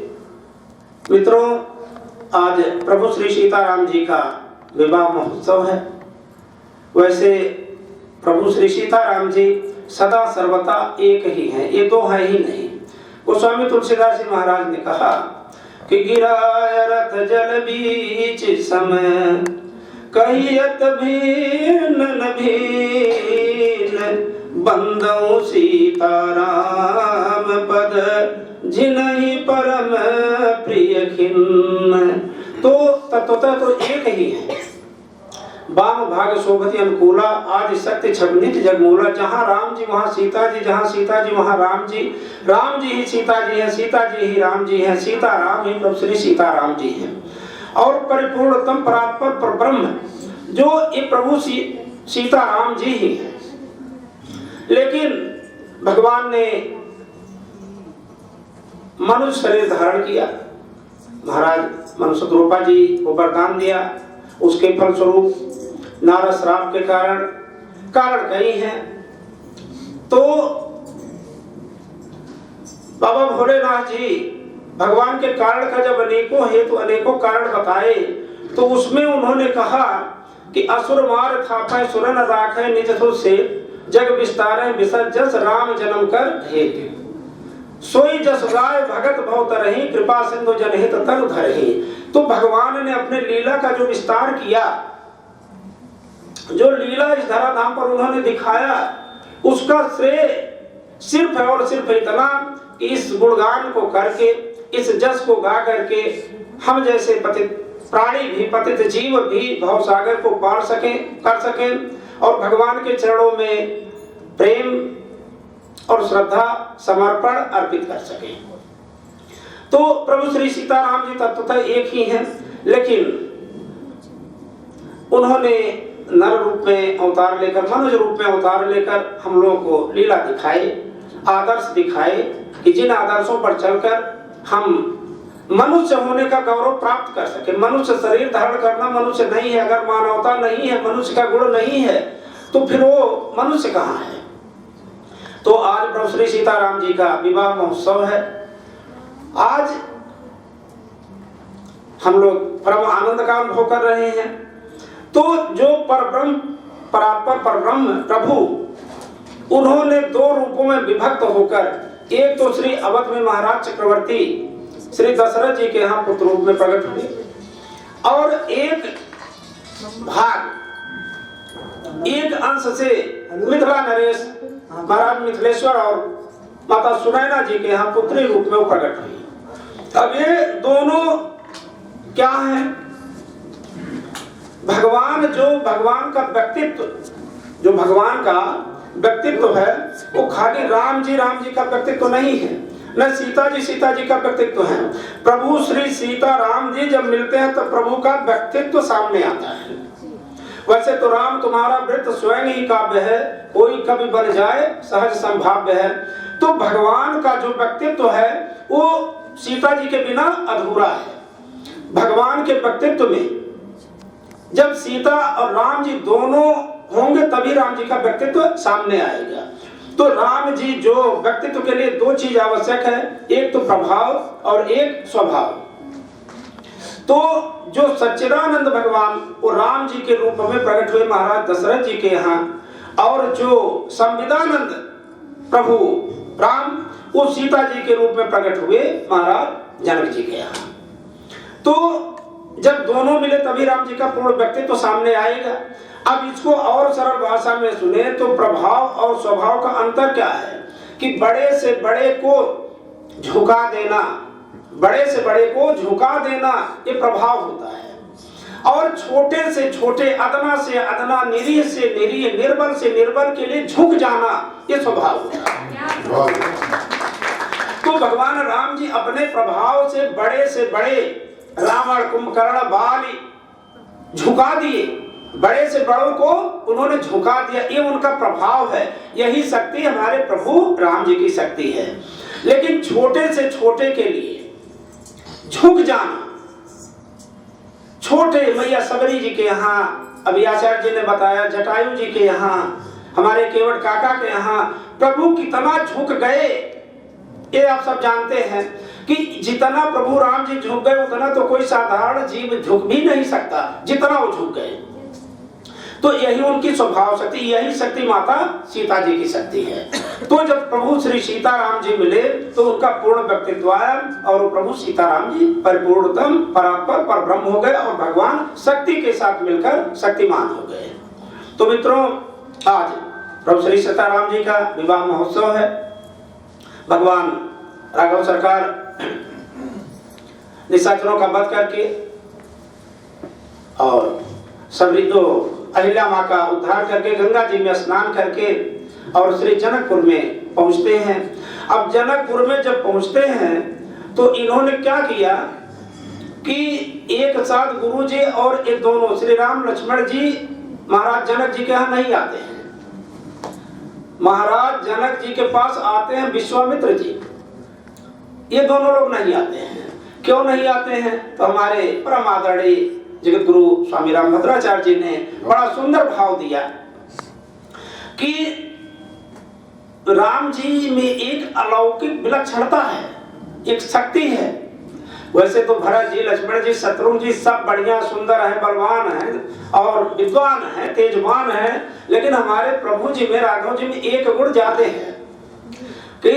मित्रों, आज प्रभु श्री सीताराम जी का विवाह महोत्सव है। वैसे प्रभु श्री सीताराम जी सदा सर्वदा एक ही हैं, ये दो है ही नहीं। गोस्वामी तुलसीदास जी महाराज ने कहा कि गिराय रथ जल बीच समय कहियत भीन न भीन बंदौ सीताराम पद जिन्हि परम प्रिय खिन्न। तो तत्वतः तो एक ही है। वाम भाग शोभति अनुकूला, आदि शक्ति छगनित जगमूला। जहाँ राम जी वहाँ सीता जी, जहाँ सीता जी वहाँ राम जी। राम जी ही सीता जी है, सीता जी ही राम जी है, सीता राम ही प्रभु श्री सीताराम जी है। और परिपूर्णतम परात्पर परब्रह्म जो ये प्रभु सीताराम जी ही है। लेकिन भगवान ने मनुष्य शरीर धारण किया। महाराज मनुष्य द्रौपदी जी को वरदान दिया, उसके फलस्वरूप नारद श्राप के कारण कई हैं। तो बाबा भोलेनाथ जी भगवान के कारण का जब अनेकों हेतु अनेकों कारण बताए, तो उसमें उन्होंने कहा कि असुर मार थापै सुरन राखै निज से जग विस्तारै विसर जस राम जन्म कर हेतु। सोई जस गाय भगत भव तरहि कृपा सिंधु जनहित तनु धरहि। तो भगवान ने अपने लीला का जो विस्तार किया, जो लीला इस धराधाम पर उन्होंने दिखाया, उसका श्रेय सिर्फ और सिर्फ इतना कि इस गुणगान को करके, इस जस को गा करके हम जैसे पतित प्राणी भी, पतित जीव भी भव सागर को पार कर सकें और भगवान के चरणों में प्रेम और श्रद्धा समर्पण अर्पित कर सके। तो प्रभु श्री सीताराम जी तत्वतः एक ही हैं, लेकिन उन्होंने नर रूप में अवतार लेकर, मनुष्य रूप में अवतार लेकर हम लोगों को लीला दिखाए, आदर्श दिखाए कि जिन आदर्शों पर चलकर हम मनुष्य होने का गौरव प्राप्त कर सके। मनुष्य शरीर धारण करना मनुष्य नहीं है। अगर मानवता नहीं है, मनुष्य का गुण नहीं है, तो फिर वो मनुष्य कहाँ है। तो आज प्रभु श्री सीताराम जी का विवाह महोत्सव है। आज हम लोग परम आनंद का अनुभव कर रहे हैं। तो जो परब्रह्म परात्पर परब्रह्म प्रभु, उन्होंने दो रूपों में विभक्त होकर, एक तो श्री अवध में महाराज चक्रवर्ती श्री दशरथ जी के यहाँ पुत्र रूप में प्रकट हुए, और एक भाग, एक अंश से मिथिला नरेश महाराज मिथिलेश्वर और माता सुनैना जी के यहाँ पुत्री रूप में प्रकट हुई। अब ये दोनों क्या है? भगवान का व्यक्तित्व, जो भगवान का व्यक्तित्व है, वो खाली राम जी का व्यक्तित्व नहीं है, न सीता जी का व्यक्तित्व है। प्रभु श्री सीताराम जी जब मिलते हैं तो प्रभु का व्यक्तित्व सामने आता है। वैसे तो राम तुम्हारा वृत्त स्वयं ही काव्य है, कोई कभी बन जाए सहज संभाव्य है। तो भगवान का जो व्यक्तित्व है वो सीता जी के बिना अधूरा है। भगवान के व्यक्तित्व में जब सीता और राम जी दोनों होंगे तभी राम जी का व्यक्तित्व सामने आएगा। तो राम जी जो व्यक्तित्व के लिए दो चीज आवश्यक है, एक तो प्रभाव और एक स्वभाव। तो जो सच्चिदानंद भगवान वो राम जी के रूप में प्रकट हुए महाराज दशरथ जी के यहाँ, और जो संविदानंद प्रभु राम वो सीता जी के रूप में प्रकट हुए महाराज जनक जी के यहाँ। तो जब दोनों मिले तभी राम जी का पूर्ण व्यक्तित्व तो सामने आएगा। अब इसको और सरल भाषा में सुने तो प्रभाव और स्वभाव का अंतर क्या है कि बड़े से बड़े को झुका देना, बड़े से बड़े को झुका देना ये प्रभाव होता है, और छोटे से छोटे, अदना से अदना, निरीह से निरीह, निर्बल से निर्बल के लिए झुक जाना ये स्वभाव होता है। तो भगवान राम जी अपने प्रभाव से बड़े रावण कुंभकर्ण बाली झुका दिए, बड़े से बड़ों को उन्होंने झुका दिया, ये उनका प्रभाव है। यही शक्ति हमारे प्रभु राम जी की शक्ति है। लेकिन छोटे से छोटे के लिए झुक जाना, छोटे मैया सबरी जी के यहाँ, अभी आचार्य जी ने बताया जटायु जी के यहाँ, हमारे केवट काका के यहाँ प्रभु कितना झुक गए ये आप सब जानते हैं कि जितना प्रभु राम जी झुक गए उतना तो कोई साधारण जीव झुक भी नहीं सकता जितना वो झुक गए। तो यही उनकी स्वभाव शक्ति, यही शक्ति माता सीता जी की शक्ति है। तो जब प्रभु श्री सीताराम जी मिले तो उनका पूर्ण व्यक्तित्व आया और प्रभु सीताराम जी परिपूर्णतम परात्पर परब्रह्म हो गए और भगवान शक्ति के साथ मिलकर शक्तिमान हो गए। तो मित्रों, आज प्रभु श्री सीताराम जी का विवाह महोत्सव है। भगवान राघव सरकार निशाचरों का वध करके और सबरी तो अहिल्या माँ का उद्धार करके गंगा जी में स्नान करके और श्री जनकपुर में पहुंचते हैं। अब जनकपुर में जब पहुंचते हैं तो इन्होंने क्या किया कि एक साथ गुरु जी और ये दोनों श्री राम लक्ष्मण जी महाराज जनक जी के यहाँ नहीं आते हैं। महाराज जनक जी के पास आते हैं विश्वामित्र जी, ये दोनों लोग नहीं आते हैं। क्यों नहीं आते हैं? तो हमारे परम आदरणीय जगत गुरु स्वामी रामभद्राचार्य जी ने बड़ा सुंदर भाव दिया कि राम जी में एक अलौकिक विलक्षणता है, एक शक्ति है। वैसे तो भरत जी, लक्ष्मण जी, शत्रुघ्न जी सब बढ़िया सुंदर है, बलवान है और विद्वान है, तेजवान है, लेकिन हमारे प्रभु जी में, राघव जी में एक गुण ज्यादा है कि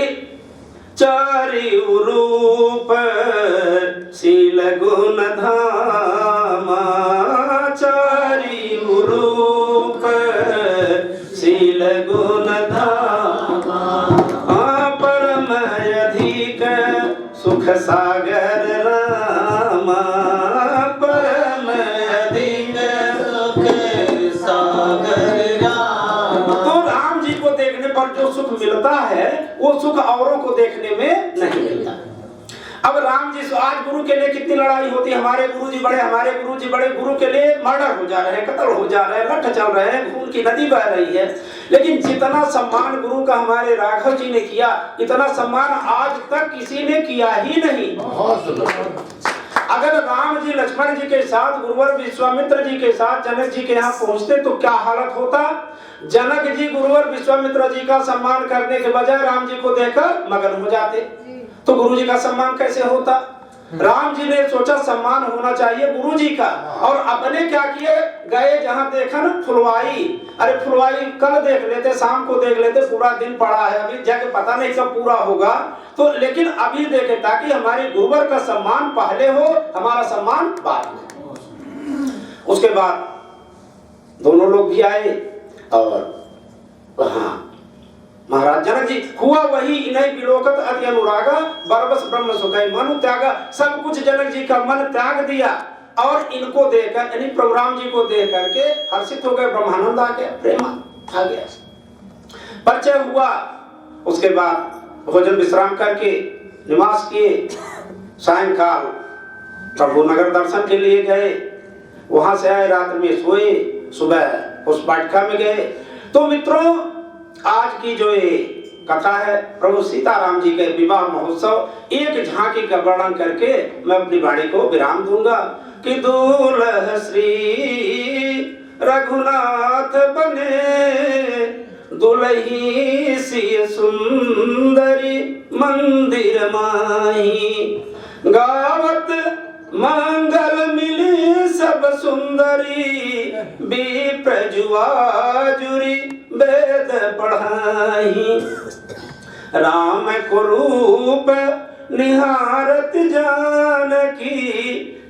चारिउ रूप शील गुण धामा, चारिउ रूप शील गुण धामा, परम अधिक सुख सागर रामा, परम अधिक सुख सागर रामा। तो राम जी को देखने पर जो सुख मिलता है वो सुख औरों को देखने में नहीं मिलता। अब राम जी से आज गुरु के लिए कितनी लड़ाई होती है, हमारे गुरु जी बड़े, हमारे गुरु जी बड़े, गुरु के लिए मर्डर हो जा रहे हैं, कत्ल हो जा रहे हैं, लठ चल रहे हैं, खून की नदी बह रही है। लेकिन जितना सम्मान गुरु का हमारे राघव जी ने किया, इतना सम्मान आज तक किसी ने किया ही नहीं। अगर राम जी लक्ष्मण जी के साथ गुरुवर विश्वामित्र जी के साथ जनक जी के यहाँ पहुंचते तो क्या हालत होता? जनक जी गुरुवर विश्वामित्र जी का सम्मान करने के बजाय राम जी को देखकर मगन हो जाते, तो गुरु जी का सम्मान कैसे होता? राम जी ने सोचा सम्मान होना चाहिए गुरु जी का, और अपने क्या किए, गए जहां देखा ना फुलवाई, अरे फुलवाई कल देख लेते, शाम को देख लेते, पूरा दिन पड़ा है, अभी जग पता नहीं कब पूरा होगा, तो लेकिन अभी देखे ताकि हमारी गुरुवर का सम्मान पहले हो, हमारा सम्मान बाद में। उसके बाद दोनों लोग भी आए और हाँ महाराज जनक जी हुआ वही, इन्हीं विलोकत अति अनुरागा, बरबस ब्रह्म सुखै मनु त्यागा। सब कुछ जनक जी का मन त्याग दिया और इनको देखकर यानी प्रभु राम जी को देख करके हर्षित हो गए, ब्रह्मानंद आ गया, प्रेम आ गया, परिचय हुआ। उसके बाद भोजन विश्राम करके निवास किए। सायंकाल प्रभु नगर दर्शन के लिए गए, वहां से आए, रात में सोए, सुबह पुष्प वाटिका में गए। तो मित्रों आज की जो ये कथा है प्रभु सीताराम जी के विवाह महोत्सव, एक झांकी का वर्णन करके मैं अपनी वाणी को विराम दूंगा कि दूल्हा श्री रघुनाथ बने, दुल्ही सी सुंदरी मंदिर माही, गावत मंगल मिली सब सुंदरी, विप्रजुआजुरी वेद पढ़ाई, राम को रूप निहारत जानकी,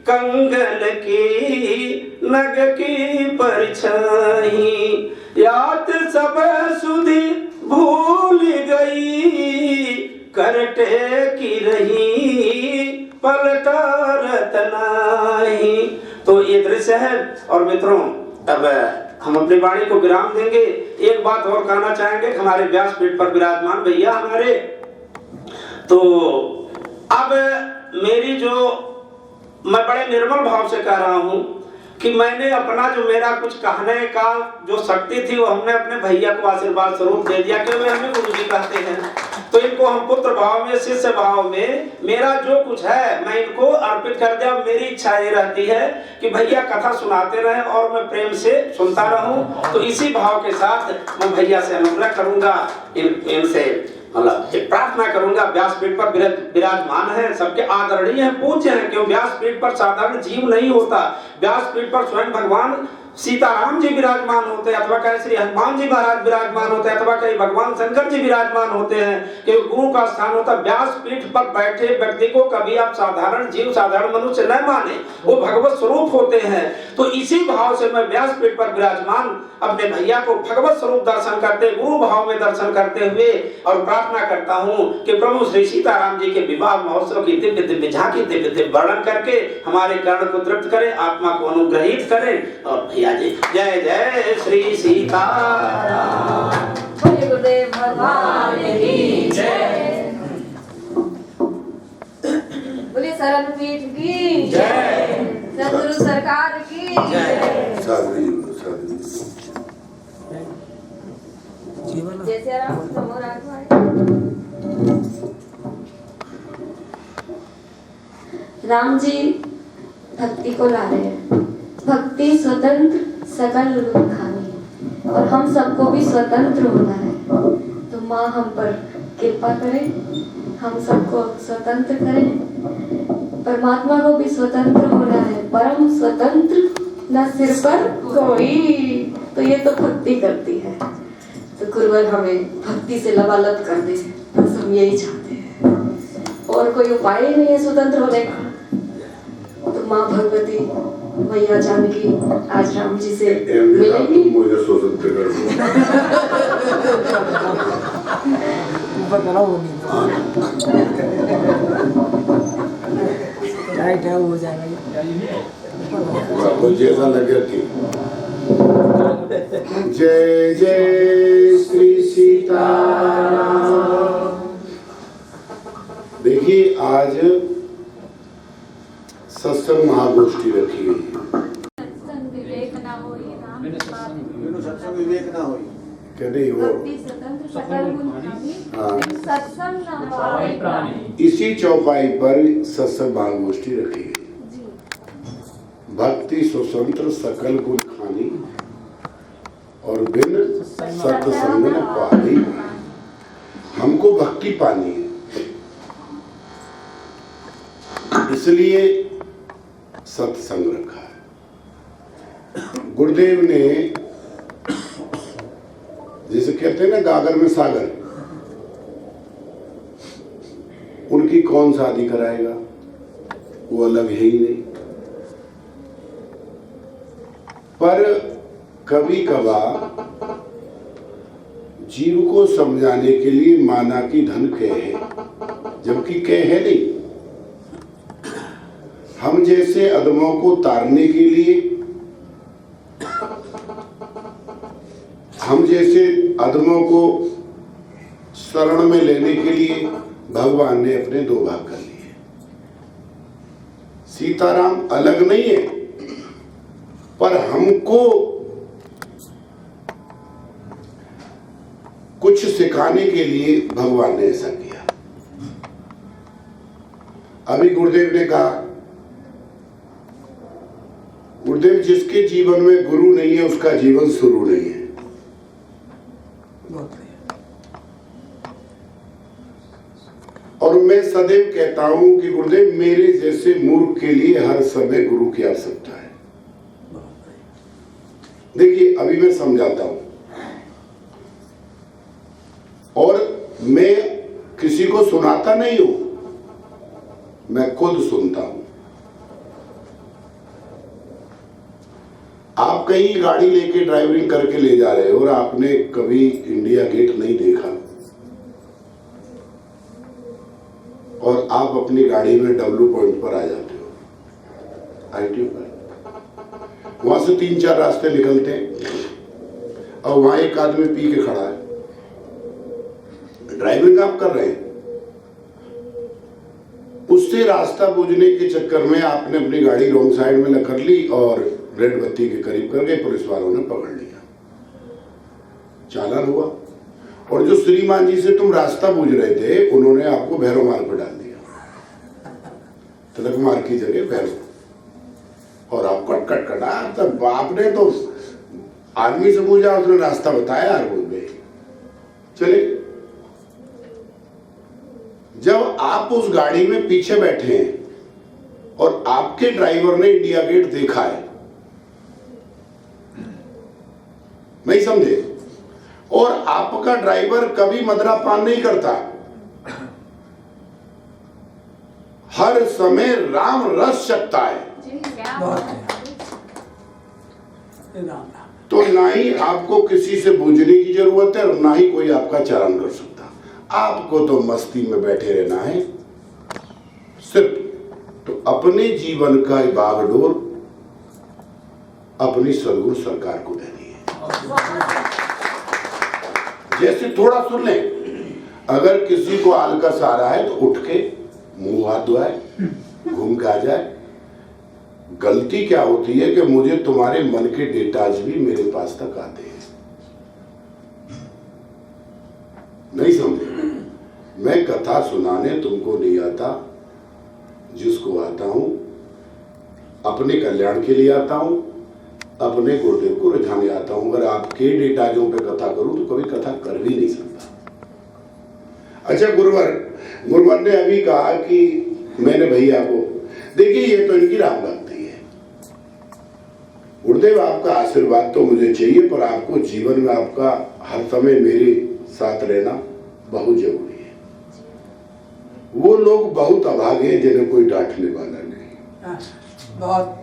कंगन की नग की परछाई, यात सब सुधि भूल गई, करटे की रही पलटारत नाही। तो ये दृश्य है। और मित्रों अब हम अपनी वाणी को विराम देंगे। एक बात और कहना चाहेंगे, हमारे व्यासपीठ पर विराजमान भैया हमारे, तो अब मेरी जो मैं बड़े निर्मल भाव से कह रहा हूं कि मैंने अपना जो मेरा कुछ कहने का जो शक्ति थी वो हमने अपने भैया को आशीर्वाद स्वरूप दे दिया, क्योंकि हमें गुरु जी कहते हैं। तो इनको हम पुत्र भाव में, शिष्य भाव में, मेरा जो कुछ है मैं इनको अर्पित कर दिया। मेरी इच्छा ये रहती है कि भैया कथा सुनाते रहे और मैं प्रेम से सुनता रहूं। तो इसी भाव के साथ मैं भैया से अनुग्रह करूंगा, इनसे मतलब एक प्रार्थना करूंगा। व्यासपीठ पर विराजमान है, सबके आदरणीय है, पूज्य है, क्यों व्यासपीठ पर साधारण जीव नहीं होता। व्यासपीठ पर स्वयं भगवान सीताराम जी विराजमान होते हैं, अथवा कहीं श्री हनुमान जी महाराज विराजमान होते हैं, अथवा कहीं भगवान शंकर जी विराजमान होते हैं, कि गुरु का स्थान होता है। व्यास पीठ पर बैठे व्यक्ति को कभी आप साधारण जीव, साधारण मनुष्य न माने, वो भगवत स्वरूप होते हैं। तो इसी भाव से मैं व्यास पीठ पर विराजमान अपने भैया को भगवत स्वरूप दर्शन करते, गुरु भाव में दर्शन करते हुए और प्रार्थना करता हूँ कि प्रभु श्री सीताराम जी के विवाह महोत्सव की दिव्य दिव्य झांकी, दिव्य दिव्य वर्णन करके हमारे कर्ण को तृप्त करें, आत्मा को अनुग्रहित करें। और भैया जी जय जय श्री सीताराम। बोले गुरुदेव भगवान की जय। बोले शरण पीठ की जय, सदगुरु सरकार की जय। जय श्री राम। नमो राघवाय। राम जी भक्ति को ला रहे हैं। भक्ति स्वतंत्र सकल रूप खानी है और हम सबको भी स्वतंत्र होना है। तो माँ हम पर कृपा करें, हम सबको स्वतंत्र करें। परमात्मा को भी स्वतंत्र होना है, परम स्वतंत्र न सिर पर कोई। तो ये तो भक्ति करती है। तो गुरुवर हमें भक्ति से लबालब कर दे, बस हम यही चाहते हैं। और कोई उपाय ही नहीं है स्वतंत्र होने का। तो माँ भगवती मैया जानकी आज राम जी से मिलेंगी। मुझे स्वतंत्र कर दो, हो जाएगा जैसा लगे ठीक। जय जय श्री सीताराम। देखिए आज सत्संग महागोष्ठी रखी हुई है। विवेक ना हो, क्या नहीं हो। इसी चौपाई पर सत्संग महागोष्ठी रखी है। भक्ति स्वतंत्र सकल गुण खानी और बिन सत्संग न पानी। हमको भक्ति पानी है, इसलिए सत्संग रखा है। गुरुदेव ने जिसे कहते हैं ना गागर में सागर, उनकी कौन शादी कराएगा, वो अलग है ही नहीं। पर कभी कभार जीव को समझाने के लिए माना कि धन कह है, जबकि कह है नहीं। हम जैसे अधमों को तारने के लिए, हम जैसे अधमों को शरण में लेने के लिए भगवान ने अपने दो भाग कर लिए। सीताराम अलग नहीं है, पर हमको कुछ सिखाने के लिए भगवान ने ऐसा किया। अभी गुरुदेव ने कहा, गुरुदेव जिसके जीवन में गुरु नहीं है उसका जीवन शुरू नहीं है। और मैं सदैव कहता हूं कि गुरुदेव मेरे जैसे मूर्ख के लिए हर समय गुरु की आवश्यकता है। देखिए अभी मैं समझाता हूं और मैं किसी को सुनाता नहीं हूं, मैं खुद सुनता हूं। आप कहीं गाड़ी लेके ड्राइविंग करके ले जा रहे हो और आपने कभी इंडिया गेट नहीं देखा और आप अपनी गाड़ी में डब्ल्यू पॉइंट पर आ जाते हो, आईटीओ पर। वहां से 3-4 रास्ते निकलते हैं और वहां एक आदमी पी के खड़ा है, ड्राइविंग आप कर रहे हैं, उससे रास्ता पूछने के चक्कर में आपने अपनी गाड़ी रोंग साइड में कर ली और रेड बत्ती के करीब कर गए, पुलिस वालों ने पकड़ लिया, चालान हुआ। और जो श्रीमान जी से तुम रास्ता पूछ रहे थे उन्होंने आपको भैरव मार्ग पर डाल दिया, तिलक मार्ग की जगह भैरव। और आप कटकटा तब आपने तो आदमी से पूछा, उसने रास्ता बताया और बोल गए चले। जब आप उस गाड़ी में पीछे बैठे हैं और आपके ड्राइवर ने इंडिया गेट देखा है नहीं समझे? और आपका ड्राइवर कभी मदरा पान नहीं करता, हर समय राम रस सकता है। तो ना ही आपको किसी से पूछने की जरूरत है और ना ही कोई आपका चरण कर सकता। आपको तो मस्ती में बैठे रहना है सिर्फ। तो अपने जीवन का बागडोर अपनी सदगुरु सरकार को देनी है। जैसे थोड़ा सुन ले, अगर किसी को आलकस आ रहा है तो उठ के मुंह हाथ धोए, घूम के आ जाए। गलती क्या होती है कि मुझे तुम्हारे मन के डेटाज भी मेरे पास तक आते हैं, नहीं समझे? मैं कथा सुनाने तुमको नहीं आता, जिसको आता हूं अपने कल्याण के लिए आता हूं, अपने गुरुदेव को रिझाने आता हूं। अगर आपके डेटाजों पे कथा करूं तो कभी कथा कर भी नहीं सकता। अच्छा, गुरुवर ने अभी कहा कि मैंने भैया को, देखिए ये तो इनकी राम भक्ति है। गुरुदेव आपका आशीर्वाद तो मुझे चाहिए, पर आपको जीवन में आपका हर समय मेरे साथ रहना बहुत जरूरी है। वो लोग बहुत अभागे हैं जिन्हें कोई डांटने वाला नहीं। बहुत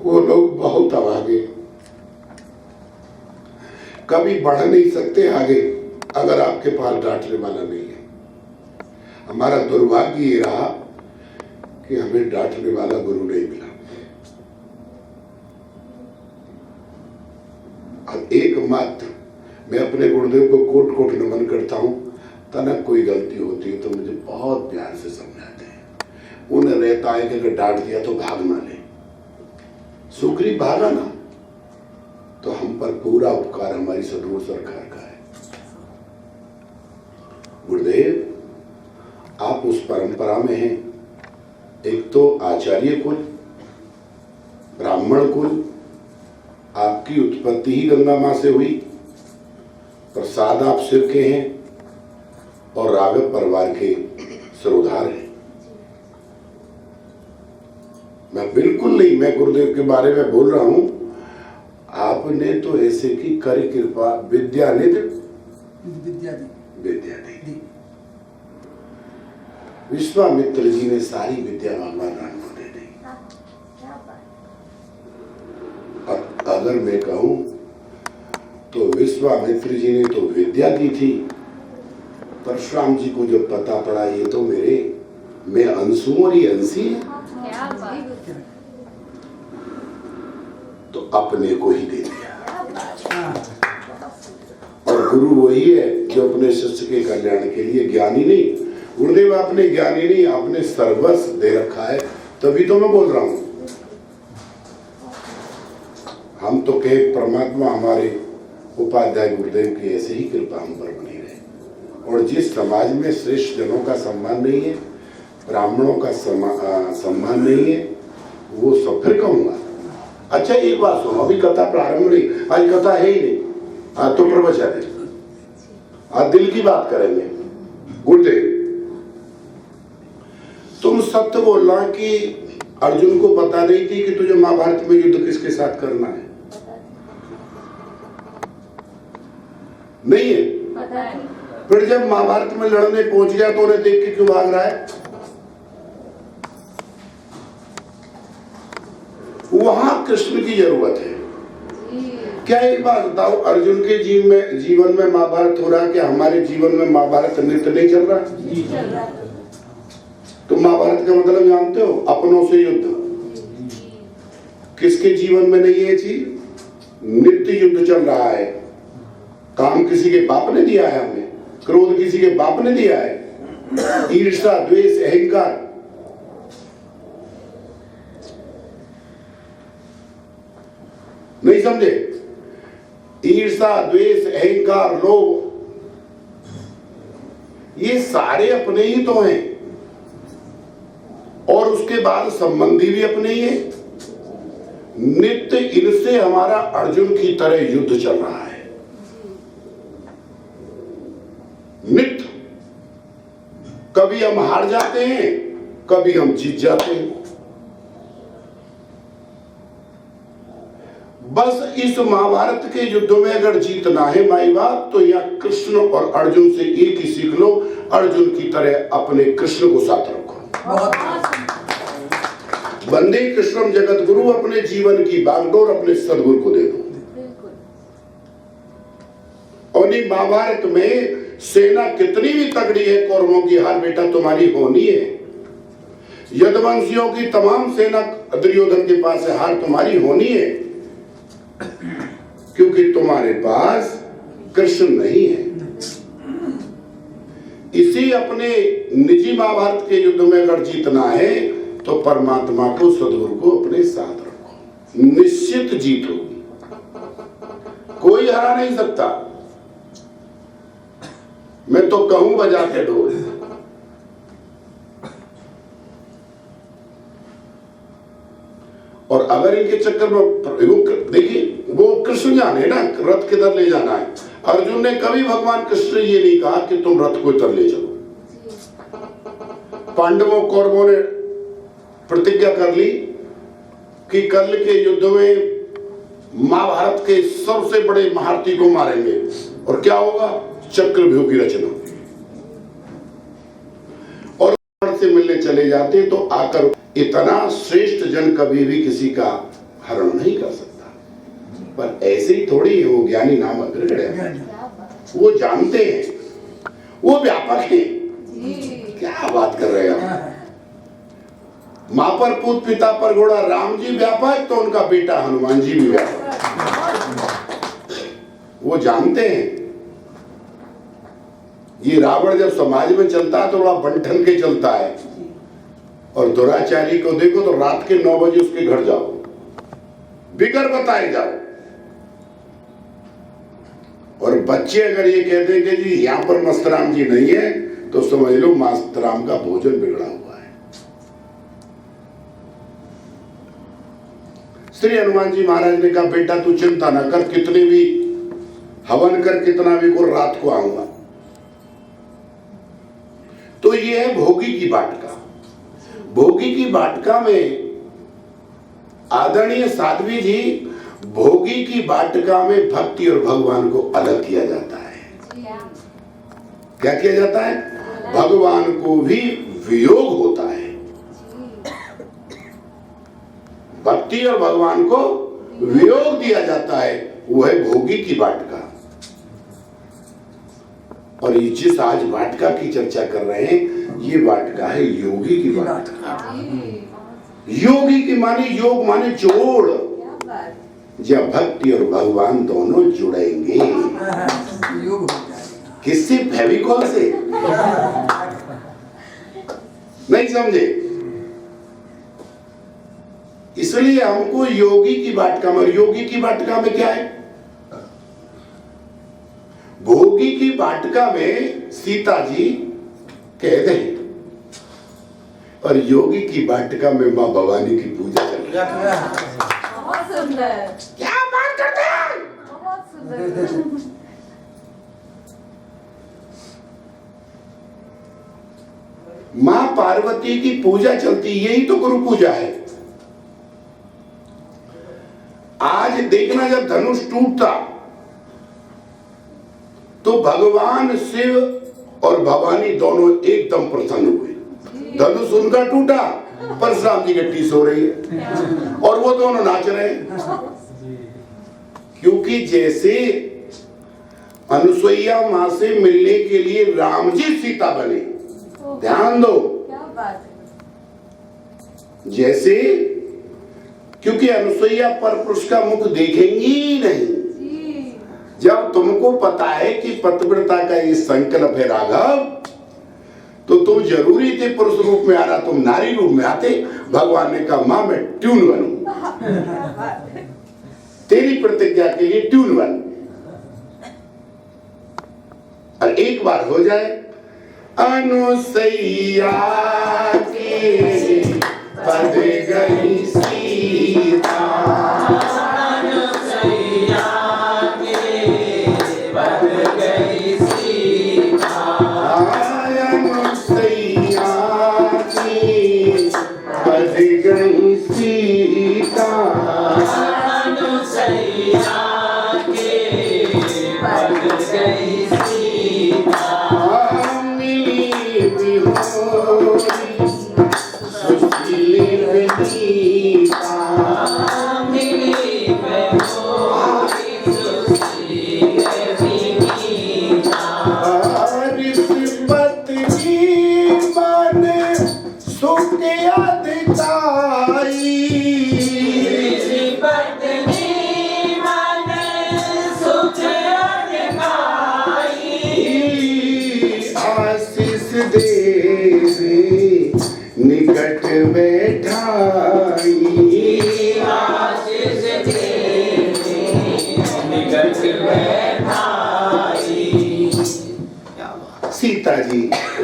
वो लोग बहुत अभागे, कभी बढ़ नहीं सकते आगे अगर आपके पास डांटने वाला नहीं है। हमारा दुर्भाग्य ये रहा कि हमें डांटने वाला गुरु नहीं मिला। और एकमात्र मैं अपने गुरुदेव को कोट कोट नमन करता हूं। तनक कोई गलती होती है तो मुझे बहुत प्यार से समझाते हैं। उन्हें रहता है कि अगर डांट दिया तो भाग ना ले, सुग्रीव भागा ना, तो हम पर पूरा उपकार हमारी सदगुरु सरकार का है। गुरुदेव आप उस परंपरा में हैं, एक तो आचार्य कुल, ब्राह्मण कुल, आपकी उत्पत्ति ही गंगा मां से हुई, प्रसाद आप सिर के हैं और राघव परिवार के सरोधार हैं। मैं बिल्कुल नहीं, मैं गुरुदेव के बारे में बोल रहा हूं। आपने तो ऐसे की कर कृपा, विद्या निधि विद्या दी। विश्वामित्र जी ने सारी विद्या भगवान राम को दे दी। और अगर मैं कहूं तो विश्वामित्र जी ने तो विद्या दी थी, परशुराम जी को जब पता पड़ा ये तो मैं अंशु और ये अंशी है, तो अपने को ही दे दिया। और गुरु वही है जो अपने शिष्य के कल्याण के लिए, ज्ञानी नहीं। गुरुदेव आपने ज्ञानी नहीं, आपने सर्वस्व दे रखा है, तभी तो मैं बोल रहा हूं। हम तो कहे परमात्मा हमारे उपाध्याय गुरुदेव की ऐसे ही कृपा हम पर बनी रहे। और जिस समाज में श्रेष्ठ जनों का सम्मान नहीं है, ब्राह्मणों का सम्मान नहीं है, वो सब फिर कहूंगा। अच्छा एक बात सुनो, अभी कथा प्रारंभ नहीं, आज कथा है ही नहीं, आज तो प्रवचन है, आज दिल की बात करेंगे। गुरुदेव तुम सत्य बोलना कि अर्जुन को पता नहीं थी कि तुझे महाभारत में युद्ध किसके साथ करना है? नहीं है? पता है। फिर जब महाभारत में लड़ने पहुंच गया तो उन्हें देख के क्यों भाग रहा है? वहां कृष्ण की जरूरत है। क्या एक बात बताओ, अर्जुन के जीवन में महाभारत हो रहा है, क्या हमारे जीवन में महाभारत नृत्य नहीं चल रहा? तो महाभारत का मतलब जानते हो? अपनों से युद्ध। किसके जीवन में नहीं है चीज? नित्य युद्ध चल रहा है। काम किसी के बाप ने दिया है हमें, क्रोध किसी के बाप ने दिया है, ईर्ष्या द्वेष अहंकार। नहीं समझे? ईर्ष्या द्वेष अहंकार लोभ, ये सारे अपने ही तो हैं। और उसके बाद संबंधी भी अपने ही हैं। नित्य इनसे हमारा अर्जुन की तरह युद्ध चल रहा है। नित्य कभी हम हार जाते हैं, कभी हम जीत जाते हैं। बस इस महाभारत के युद्ध में अगर जीतना है माई बाप, तो या कृष्ण और अर्जुन से एक ही सीख लो, अर्जुन की तरह अपने कृष्ण को साथ रखो। वंदे कृष्णम जगत गुरु, अपने जीवन की बागडोर अपने सदगुरु को दे दो। और महाभारत में सेना कितनी भी तगड़ी है, कौरवों की हार बेटा तुम्हारी होनी है। यदुवंशियों की तमाम सेना दुर्योधन के पास है, हार तुम्हारी होनी है, क्योंकि तुम्हारे पास कृष्ण नहीं है। इसी अपने निजी महाभारत के युद्ध में अगर जीतना है तो परमात्मा को, सदगुरु को अपने साथ रखो, निश्चित जीत होगी, कोई हरा नहीं सकता। मैं तो कहूं बजा के ढोल। और अगर इनके चक्कर में देखिए, वो कृष्ण जाने ना रथ किधर ले जाना है। अर्जुन ने कभी भगवान कृष्ण ने ये नहीं कहा कि तुम रथ को इधर ले जाओ। पांडवों कौरवों ने प्रतिज्ञा कर ली कि कल के युद्ध में महाभारत के सबसे बड़े महारथी को मारेंगे, और क्या होगा, चक्रव्यूह की रचना। और से मिलने चले जाते तो आकर, इतना श्रेष्ठ जन कभी भी किसी का हरण नहीं कर सकता। पर ऐसे ही थोड़ी है, वो ज्ञानी नाम अग्रगण्य है, वो जानते हैं, वो व्यापक है। क्या बात कर रहे हैं आप? माँ पर पूत, पिता पर घोड़ा, राम जी व्यापक तो उनका बेटा हनुमान जी भी व्यापक। वो जानते हैं। ये रावण जब समाज में चलता है तो बड़ा बंठन के चलता है, और दुराचारी को देखो तो रात के 9 बजे उसके घर जाओ, बिगर बताए जाओ। और बच्चे अगर ये कहते हैं कि जी यहाँ पर मस्तराम जी नहीं है, तो समझ लो मस्तराम का भोजन बिगड़ा हुआ है। श्री हनुमान जी महाराज ने कहा, बेटा तू चिंता ना कर, कितने भी हवन कर, कितना भी कर, रात को आऊंगा। तो ये है भोगी की वाटिका। भोगी की वाटिका में आदरणीय साध्वी जी, भोगी की वाटिका में भक्ति और भगवान को अलग किया जाता है। क्या किया जाता है? भगवान को भी वियोग होता है। भक्ति और भगवान को वियोग दिया जाता है, वो है भोगी की वाटिका। और ये जिस आज वाटिका की चर्चा कर रहे हैं, ये वाटिका है योगी की वाटिका। योगी की माने, योग माने जोड़, जब भक्ति और भगवान दोनों जुड़ेंगे। किससे? फेविकॉल से? नहीं समझे? इसलिए हमको योगी की वाटिका में, योगी की वाटिका में क्या है? भोगी की वाटिका में सीता जी कहते हैं, और योगी की वाटिका में मां भवानी की पूजा चल रही है। बहुत सुंदर। क्या बात करते हैं? बहुत सुंदर। मां पार्वती की पूजा चलती, यही तो गुरु पूजा है। आज देखना, जब धनुष टूटता तो भगवान शिव और भवानी दोनों एकदम प्रसन्न हुए। धनुष उनका टूटा, परशुराम जी की टीस हो रही है, और वो दोनों नाच रहे हैं। क्योंकि जैसे अनुसुईया मां से मिलने के लिए राम जी सीता बने, ध्यान दो, क्या बात है। जैसे, क्योंकि अनुसुईया पर पुरुष का मुख देखेंगी ही नहीं। जब तुमको पता है कि पतिव्रता का ये संकल्प है राघव, तो तुम जरूरी थे पुरुष रूप में आना, तुम नारी रूप में आते। भगवान ने कहा, मां मैं ट्यून बनूं, तेरी प्रतिज्ञा के लिए ट्यून बन। और एक बार हो जाए, अनुसैया के पद गई सीता, अनुसैया के पद गई सीता, अनुसैया के पद गई सीता, अनुसैया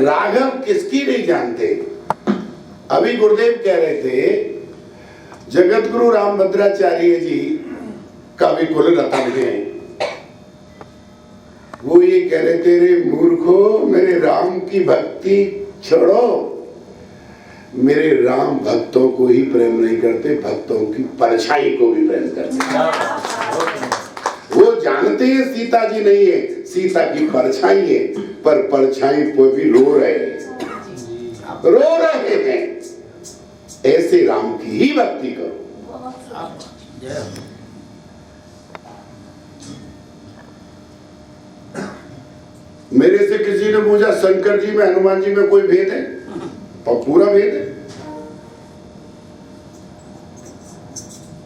राघव किसकी नहीं जानते। अभी गुरुदेव कह रहे थे जगत गुरु रामभद्राचार्य जी का भी कुल रतन है। वो ये कह रहे थे, रे मूर्खो मेरे राम की भक्ति छोड़ो, मेरे राम भक्तों को ही प्रेम नहीं करते, भक्तों की परछाई को भी प्रेम करते। वो जानते हैं सीता जी नहीं है, सीता की परछाई है, पर परछाई को भी रो रहे हैं। ऐसे राम की ही भक्ति करो। मेरे से किसी ने पूछा शंकर जी में हनुमान जी में कोई भेद है? और पूरा भेद है।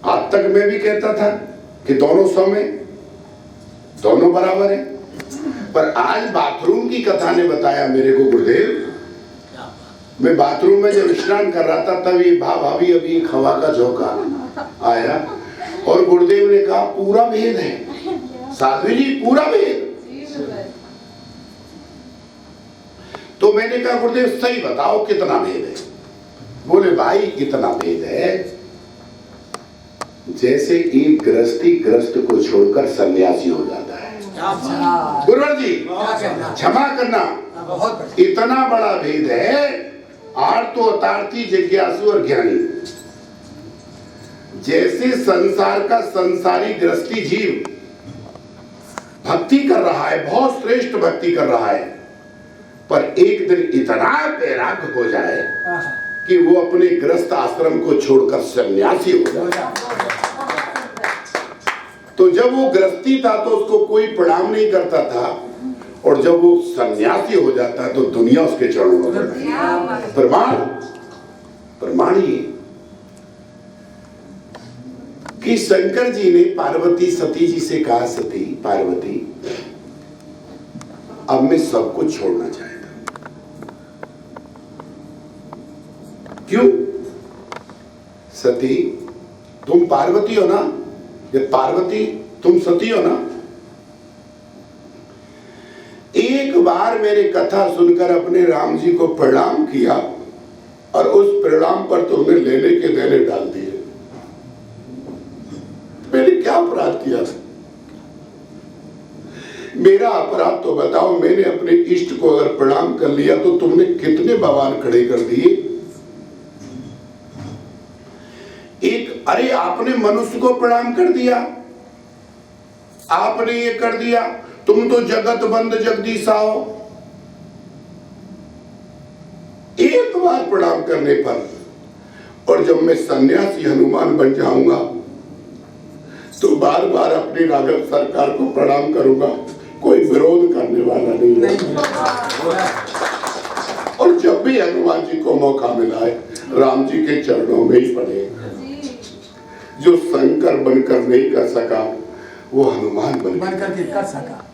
आज तक मैं भी कहता था कि दोनों सम है, दोनों बराबर है, पर आज बाथरूम की कथा ने बताया मेरे को गुरुदेव। मैं बाथरूम में जब स्नान कर रहा था तब ये भाभी अभी एक हवा का झोंका आया और गुरुदेव ने कहा पूरा भेद है साध्वी जी, पूरा भेद। तो मैंने कहा गुरुदेव सही बताओ कितना भेद है? बोले भाई इतना भेद है जैसे एक गृहस्थी ग्रस्त को छोड़कर सन्यासी हो जाता है। गुरुवर जी क्षमा करना, इतना बड़ा भेद है। आर्तो अतार्थी जिज्ञासु और ज्ञानी, जैसे संसार का संसारी गृहस्थी जीव भक्ति कर रहा है, बहुत श्रेष्ठ भक्ति कर रहा है, पर एक दिन इतना वैराग्य हो जाए कि वो अपने गृहस्थ आश्रम को छोड़कर सन्यासी हो जाए। तो जब वो गृहस्थी था तो उसको कोई प्रणाम नहीं करता था, और जब वो सन्यासी हो जाता है तो दुनिया उसके चरणों में पड़ती है। प्रमाण ये कि शंकर जी ने पार्वती सती जी से कहा, सती पार्वती अब मैं सब कुछ छोड़ना चाहता। क्यों? सती तुम पार्वती हो ना, ये पार्वती तुम सती हो ना। एक बार मेरी कथा सुनकर अपने राम जी को प्रणाम किया और उस प्रणाम पर तुमने लेने के देने डाल दिए। मैंने क्या अपराध किया था? मेरा अपराध तो बताओ। मैंने अपने इष्ट को अगर प्रणाम कर लिया तो तुमने कितने बवाल खड़े कर दिए। एक अरे आपने मनुष्य को प्रणाम कर दिया, आपने ये कर दिया, तुम तो जगत बंद जगदीश आओ। एक बार प्रणाम करने पर, और जब मैं सन्यासी हनुमान बन जाऊंगा तो बार बार अपनी राघव सरकार को प्रणाम करूंगा, कोई विरोध करने वाला नहीं है। और जब भी हनुमान जी को मौका मिला है राम जी के चरणों में ही पड़े। जो शंकर बनकर नहीं कर सका वो हनुमान बनकर के कर सका।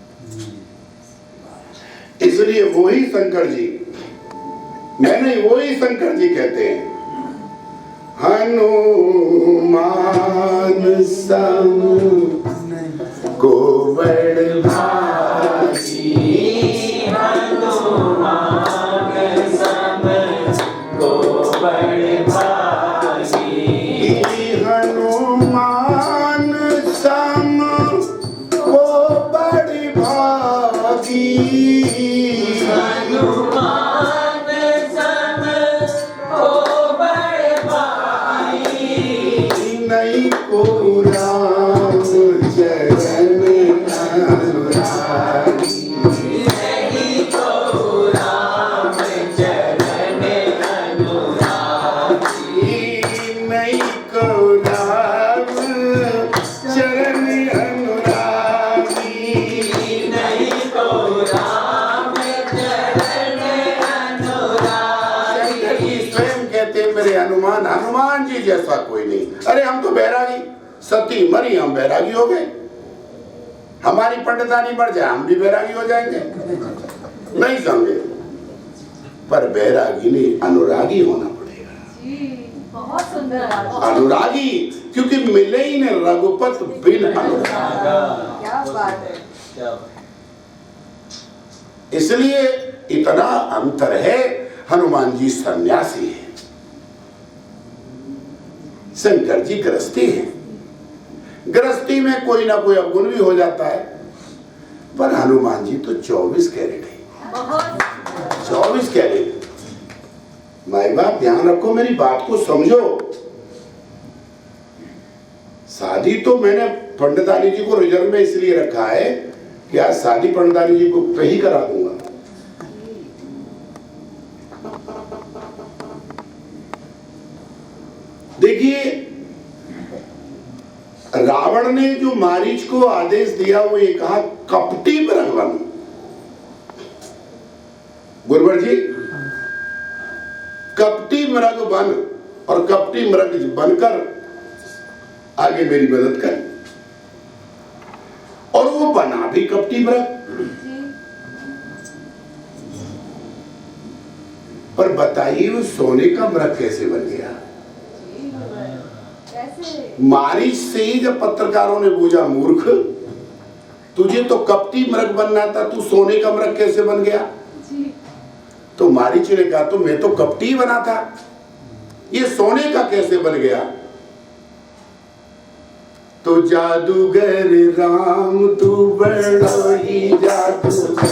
इसलिए वही शंकर जी, नहीं वही शंकर जी कहते हैं हनुमान सम को बड़ भागी, हनुमान सम को बड़ भागी, हनुमान सम को बड़ भागी, हनुमान सम को बड़ भागी, नहीं को राम चरण अनुरागी, नहीं को राम चरण अनुरागी, नहीं को राम चरण अनुरागी, नहीं को राम चरण अनुरागी। स्वयं कहते मेरे हनुमान, हनुमान जी जैसा कोई नहीं। अरे हम तो बैरागी, सती मरी हम बैरागी हो गए। हमारी पंडितानी बढ़ जाए हम भी बैरागी हो जाएंगे, नहीं समझे। पर बैरागी नहीं, अनुरागी होना पड़ेगा। बहुत सुंदर अनुरागी, क्योंकि मिले ही ने रघुपत बिन अनुराग। क्या बात है। इसलिए इतना अंतर है। हनुमान जी सन्यासी है, शंकर जी गृहस्थी है। गृहस्थी में कोई ना कोई अवगुण भी हो जाता है, पर हनुमान जी तो 24 कैरेट है। 24 कैरेट। माई बाप ध्यान रखो, मेरी बात को समझो। शादी तो मैंने पंडितानी जी को रिजर्व में इसलिए रखा है कि आज शादी पंडितानी जी को पे ही करा दूंगा। देखिए, रावण ने जो मारीच को आदेश दिया वो ये कहा, कपटी मृग बन। गुरुवर जी, कपटी मृग बन और कपटी मृग बनकर आगे मेरी मदद कर। और वो बना भी कपटी मृग। पर बताइए वो सोने का मृग कैसे बन गया? मारीच से ही जब पत्रकारों ने पूछा, मूर्ख तुझे तो कपटी मृग बनना था, तू सोने का मृग कैसे बन गया? तो मारीच ने कहा, तो मैं तो कपटी बना था, ये सोने का कैसे बन गया? तो जादूगर राम तू बड़ा ही जादूगर,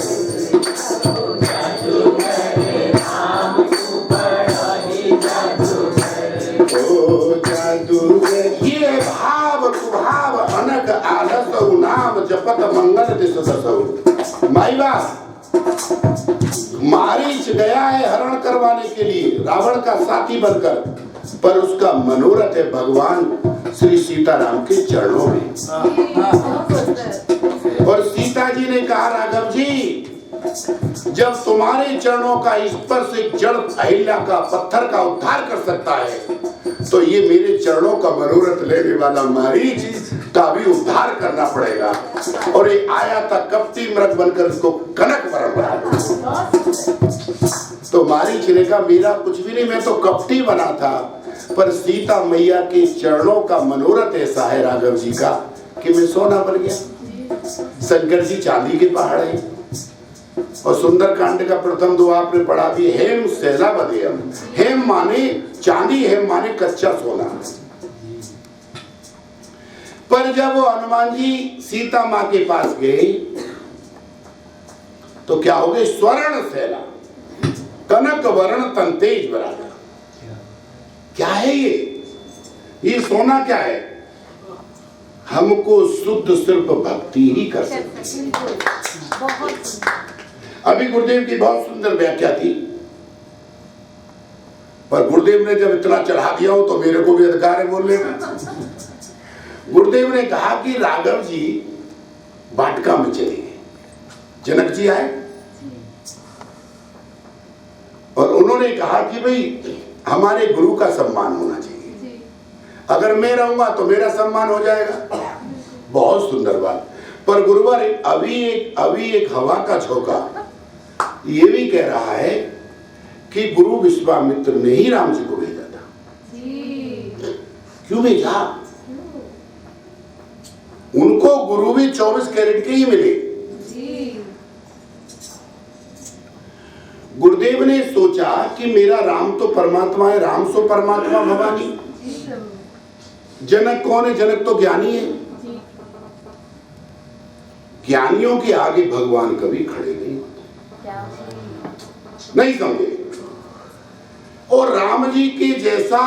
ये भाव कुभाव अनक आलस नाम जपत मंगल दिस दसौ। माई बाप, मारीच गया है हरण करवाने के लिए रावण का साथी बनकर, पर उसका मनोरथ है भगवान श्री सीताराम के चरणों में। और सीता जी ने कहा, राघव जी जब तुम्हारे चरणों का स्पर्श एक जड़ अहिल्या का पत्थर का उद्धार कर सकता है, तो ये मेरे चरणों का मनोरथ लेने वाला मारीच का भी उद्धार करना पड़ेगा। और ये आया था कपटी मृग बनकर इसको कनक वरण बना। तो मारीच ने कहा, मेरा कुछ भी नहीं, मैं तो कपटी बना था, पर सीता मैया के चरणों का मनोरथ ऐसा है राघव जी का कि मैं सोना बन गया। शंकर जी चांदी के पहाड़ है। और सुंदर कांड का प्रथम दो आपने पढ़ा भी, हेम सैला बदेयम। हेम माने चांदी, हेम माने कच्चा सोना। पर जब वो हनुमान जी सीता माँ के पास गए तो क्या हो गए? स्वर्ण सैला, कनक वर्ण तन तेज बराबर। क्या है ये सोना क्या है? हमको शुद्ध सिर्फ भक्ति ही कर सकती है। अभी गुरुदेव की बहुत सुंदर व्याख्या थी, पर गुरुदेव ने जब इतना चढ़ा दिया हो तो मेरे को भी अधिकार है बोलने का। गुरुदेव ने कहा कि राघव जी वाटिका में चले गए, जनक जी आए और उन्होंने कहा कि भाई हमारे गुरु का सम्मान होना चाहिए, अगर मैं रहूंगा तो मेरा सम्मान हो जाएगा। बहुत सुंदर बात। पर गुरुवर अभी एक हवा का झोंका ये भी कह रहा है कि गुरु विश्वामित्र ने ही राम जी को भेजा था। क्यों भेजा? उनको गुरु भी 24 कैरेट के ही मिले। गुरुदेव ने सोचा कि मेरा राम तो परमात्मा है, राम सो परमात्मा भवानी। जनक कौन है? जनक तो ज्ञानी है। ज्ञानियों के आगे भगवान कभी खड़े नहीं समझे। और राम जी के जैसा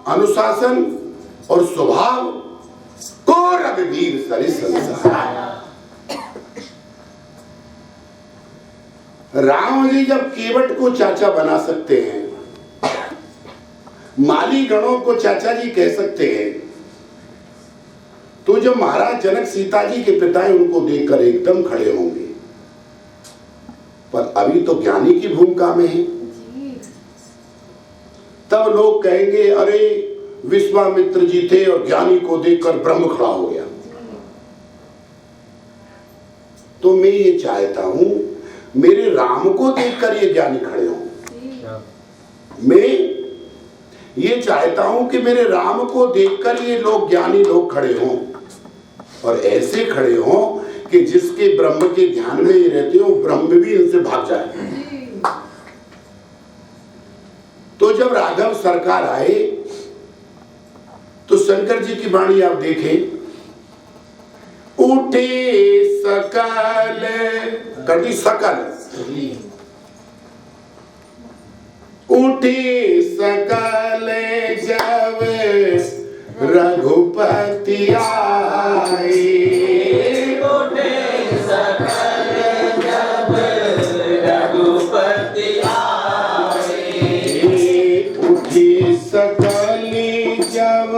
अनुशासन और स्वभाव को रघुवीर सरिस संसार। राम जी जब केवट को चाचा बना सकते हैं, माली गणों को चाचा जी कह सकते हैं, तो जब महाराज जनक सीता जी के पिता हैं उनको देखकर एकदम खड़े होंगे। पर अभी तो ज्ञानी की भूमिका में है। तब लोग कहेंगे अरे विश्वामित्र जी थे और ज्ञानी को देखकर ब्रह्म खड़ा हो गया। तो मैं ये चाहता हूं मेरे राम को देखकर ये ज्ञानी खड़े हों। मैं ये चाहता हूं कि मेरे राम को देखकर ये लोग ज्ञानी लोग खड़े हों, और ऐसे खड़े हों कि जिसके ब्रह्म के ध्यान में ही रहते हो ब्रह्म भी इनसे भाग जाए। तो जब राघव सरकार आए तो शंकर जी की वाणी आप देखें, उठे सकल कटी सकल, उठे सकल जब रघुपति आए, उठे सकल जब रघुपति आए, उठे सकल जब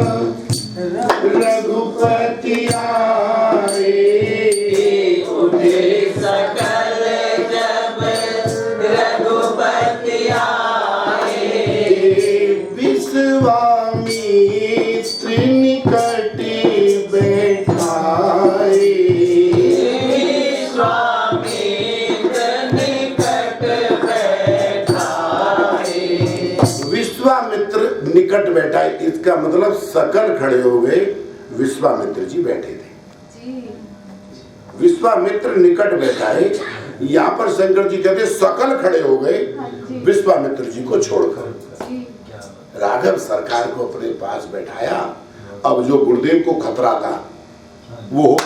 रघुपति आए, उठे सकल जब रघुपति आए, विश्वामित्र निकट बैठाए, विश्वामित्र निकट बैठाए। इसका मतलब सकल खड़े हो गए, विश्वामित्र जी बैठे थे। विश्वामित्र निकट बैठाए, यहाँ पर शंकर जी कहते सकल खड़े हो गए विश्वामित्र जी को छोड़कर। राघव सरकार को अपने पास बैठाया। अब जो गुरुदेव को खतरा था वो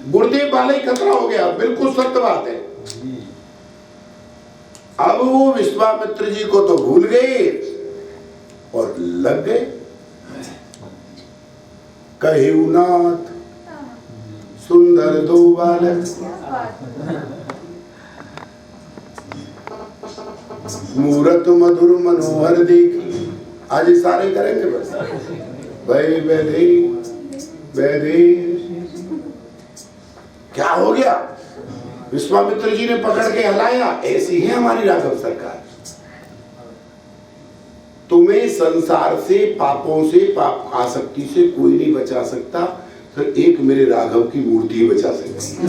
गुरुदेव वाला ही खतरा हो गया, बिल्कुल सत्य बात है। अब वो विश्वामित्र जी को तो भूल गए और लग गए। कहेऊ नाथ सुंदर दो बालक, मूरत मधुर मनोहर देखी। आज सारे करेंगे बस। भाई वैदे वैदे क्या हो गया? विश्वामित्र जी ने पकड़ के हिलाया। ऐसी है हमारी राघव सरकार। तुम्हें संसार से, पापों से, पाप आसक्ति से कोई नहीं बचा सकता, तो एक मेरे राघव की मूर्ति ही बचा सकती है।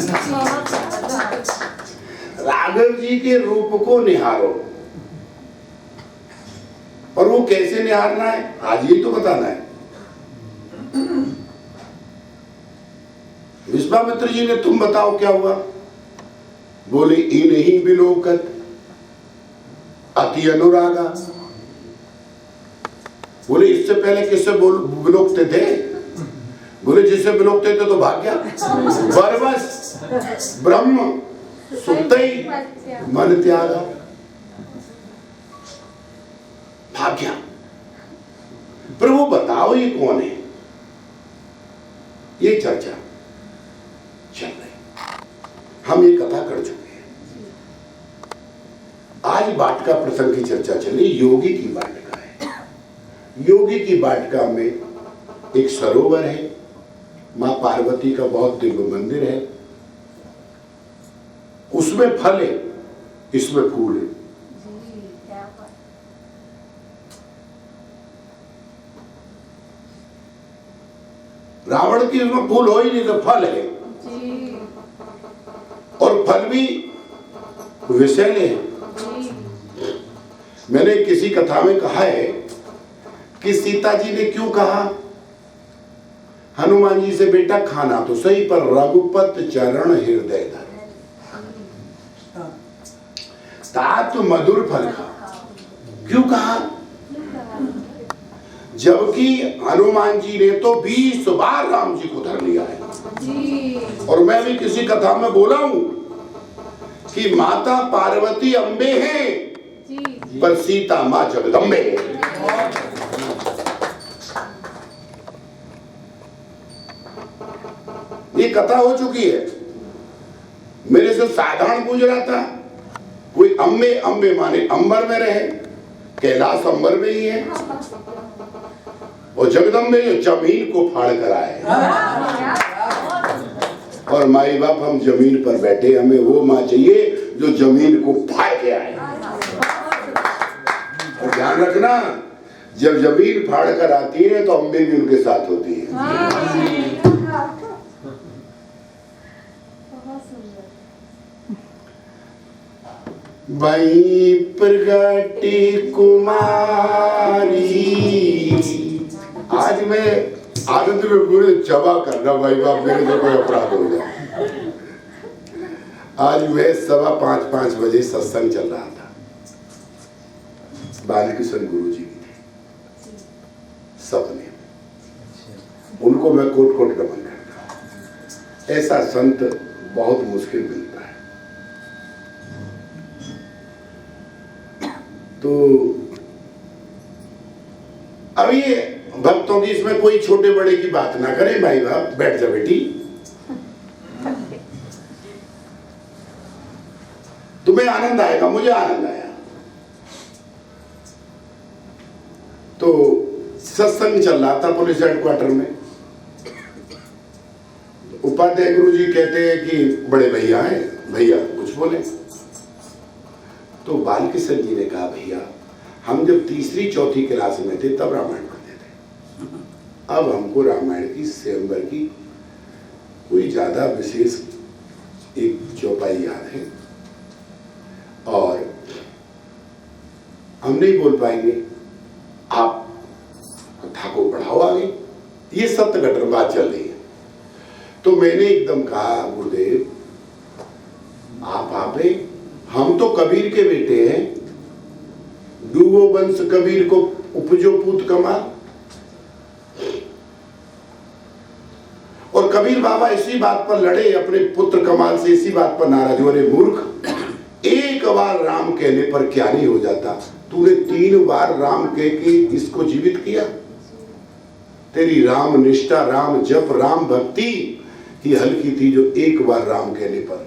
राघव जी के रूप को निहारो। और वो कैसे निहारना है आज ये तो बताना है। विश्वामित्र जी ने तुम बताओ क्या हुआ? बोले इन्हीं बिलोकत अति अनुरागा। बोले इससे पहले किससे बिलोकते थे? बोले जिससे बिलोकते थे तो भाग गया। बरबस ब्रह्म सुनते ही मन त्यागा, भाग गया। प्रभु बताओ ये कौन है? ये चर्चा चल रही, हम ये कथा कर चुके हैं। आज वाटिका प्रसंग की चर्चा चली। योगी की वाटिका है। योगी की वाटिका में एक सरोवर है, मां पार्वती का बहुत दिव्य मंदिर है, उसमें फल है, इसमें फूल है। रावण की उसमें फूल हो ही नहीं तो फल है, और फल भी विषैले हैं। मैंने किसी कथा में कहा है कि सीता जी ने क्यों कहा हनुमान जी से, बेटा खाना तो सही पर रघुपत चरण हृदय धर, तात मधुर फल खा। क्यों कहा? जबकि हनुमान जी ने तो 20 बार राम जी को धर लिया है। और मैं भी किसी कथा में बोला हूं कि माता पार्वती अंबे हैं पर सीता मां जगदम्बे है। ये कथा हो चुकी है। मेरे से साधारण पूछ रहा था कोई अंबे, अंबे माने अंबर में रहे, कैलाश अंबर में ही है, और जगदम्बे जो जमीन को फाड़ कर आए। और माई बाप हम जमीन पर बैठे, हमें वो माँ चाहिए जो जमीन को फाड़ के आए। और ध्यान रखना, जब जमीन फाड़ कर आती है तो अम्बे भी उनके साथ होती है। वही प्रगति कुमारी। आज मैं आनंद में पूरे जमा करना भाई बाप, मेरे से कोई अपराध हो जाए। आज मैं 5:15 बजे सत्संग चल रहा था, बालकृष्ण गुरु जी की थी सपने, उनको मैं कोट कोट नमन करता हूं। ऐसा संत बहुत मुश्किल मिलता है। तो अब ये भक्तों की इसमें कोई छोटे बड़े की बात ना करें भाई बाप, बैठ जा बेटी। तुम्हें आनंद आएगा, मुझे आनंद आया। तो सत्संग चल रहा था पुलिस हेडक्वार्टर में। उपाध्याय गुरु जी कहते हैं कि बड़े भैया हैं, भैया कुछ बोले। तो बालकृष्ण जी ने कहा, भैया हम जब तीसरी चौथी क्लास में थे तब रामायण पढ़ते थे, अब हमको रामायण की स्वयंवर की कोई ज्यादा विशेष एक चौपाई याद है और हम नहीं बोल पाएंगे, आप कथा को बढ़ाओ आगे। ये सत्य घटना बात चल रही है। तो मैंने एकदम कहा, गुरुदेव आप हम तो कबीर के बेटे हैं, डूबो वंश कबीर को उपजो पूत कमाल। और कबीर बाबा इसी बात पर लड़े अपने पुत्र कमाल से, इसी बात पर नाराज हो रहे, मूर्ख एक बार राम कहने पर क्या नहीं हो जाता, तूने 3 बार राम कह के इसको जीवित किया। तेरी राम निष्ठा, राम जप, राम भक्ति ही हल्की थी जो एक बार राम कहने पर,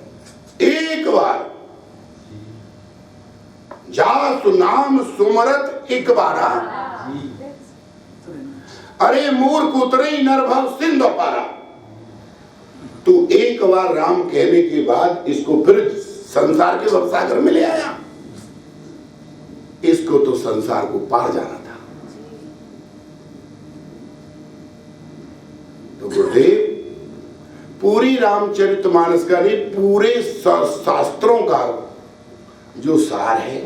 एक बार जासु नाम सुमरत एक बारा, अरे मूर्ख उतरे नरभव सिंधु पारा। तू एक बार राम कहने के बाद इसको फिर संसार के भवसागर में ले आया। इसको तो संसार को पार जाना था। तो गुरुदेव पूरी रामचरितमानस का नहीं, पूरे शास्त्रों का जो सार है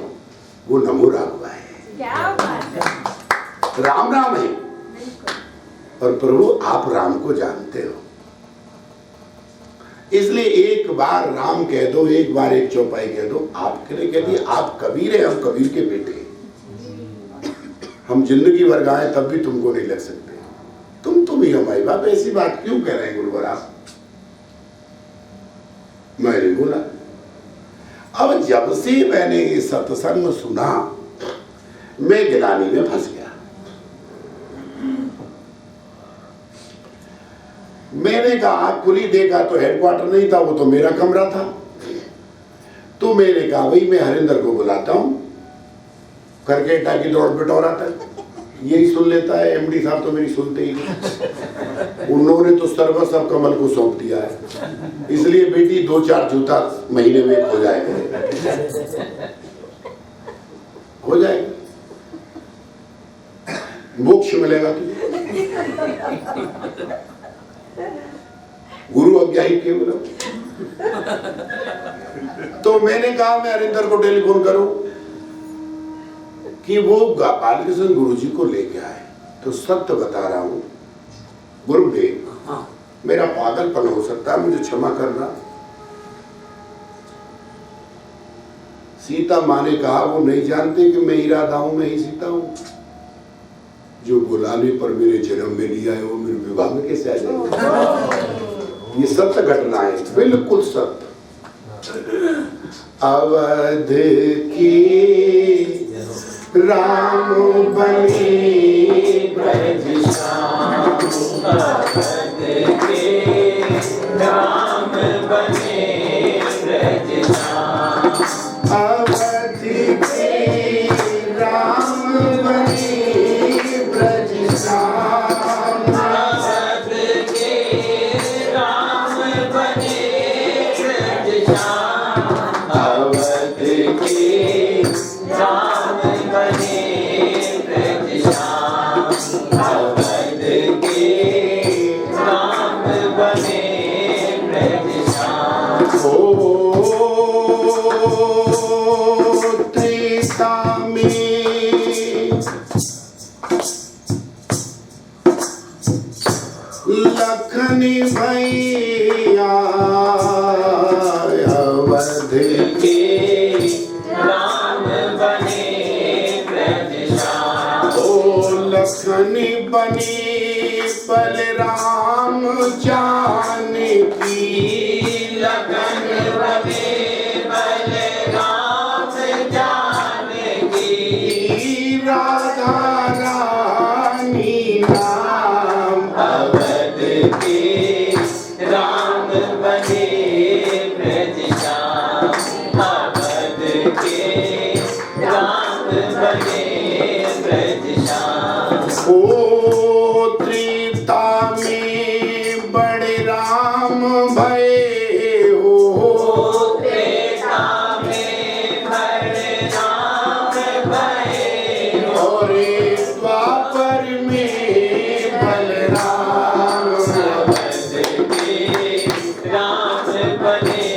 वो नमो राघवा है। क्या बात है। राम राम है और प्रभु आप राम को जानते हो, इसलिए एक बार राम कह दो, एक बार एक चौपाई कह दो। आपके लिए आप कबीर है, हम कबीर के बेटे हैं। हम जिंदगी भर गाएं तब भी तुमको नहीं लग सकते। तुम ही हमारे बाप, ऐसी बात क्यों कह रहे हैं गुरुवर आप? मैंने बोला, अब जब से मैंने ये सत्संग सुना मैं गिलानी में फंस गया। मैंने कहा खुली देखा तो हेडक्वार्टर नहीं था, वो तो मेरा कमरा था। तो मैंने कहा भाई मैं हरिंदर को बुलाता हूं, करकेटा की दौड़ बिटोरा तक यही सुन लेता है। एमडी साहब तो मेरी सुनते ही नहीं, उन्होंने तो सर्वस अब कमल को सौंप दिया है। इसलिए बेटी 2-4 जूता महीने में हो जाएगा, हो जाएगा, मोक्ष मिलेगा तुझे। गुरु अज्ञाई केवल। तो मैंने कहा मैं हरिंदर को टेलीफोन करूं कि वो बालकृष्ण गुरु जी को लेके आए। तो सत्य बता रहा हूं गुरुदेव, मेरा पागलपन हो सकता है, मुझे क्षमा करना। सीता माँ ने कहा वो नहीं जानते कि मैं ही राधा हूं, मैं ही सीता हूं। जो बुलाने पर मेरे जन्म में नहीं आए वो मेरे विवाह में कैसे आ जाएंगे? ये सत्य घटना है, बिल्कुल सत्य। अवध की राम बने ब्रज श्याम, अवध के राम बने ब्रज श्याम, अवध के राम बने ब्रज श्याम, अवध के राम बने ब्रज श्याम, अवध के राम बने ब्रज श्याम, अवध के राम लखन भैया अवध के राम बने ब्रज श्याम। ओ लखन बने बलराम जानकी, लखन बने बलराम जानकी, राधा रानी नाम अवध के राम बने ब्रज श्याम। अवध के राम बने ब्रज श्याम। ओ त्रेता में बड़े राम भये हो, त्रेता में बड़े राम भये हो, और द्वापर में बलराम। अवध के राम बने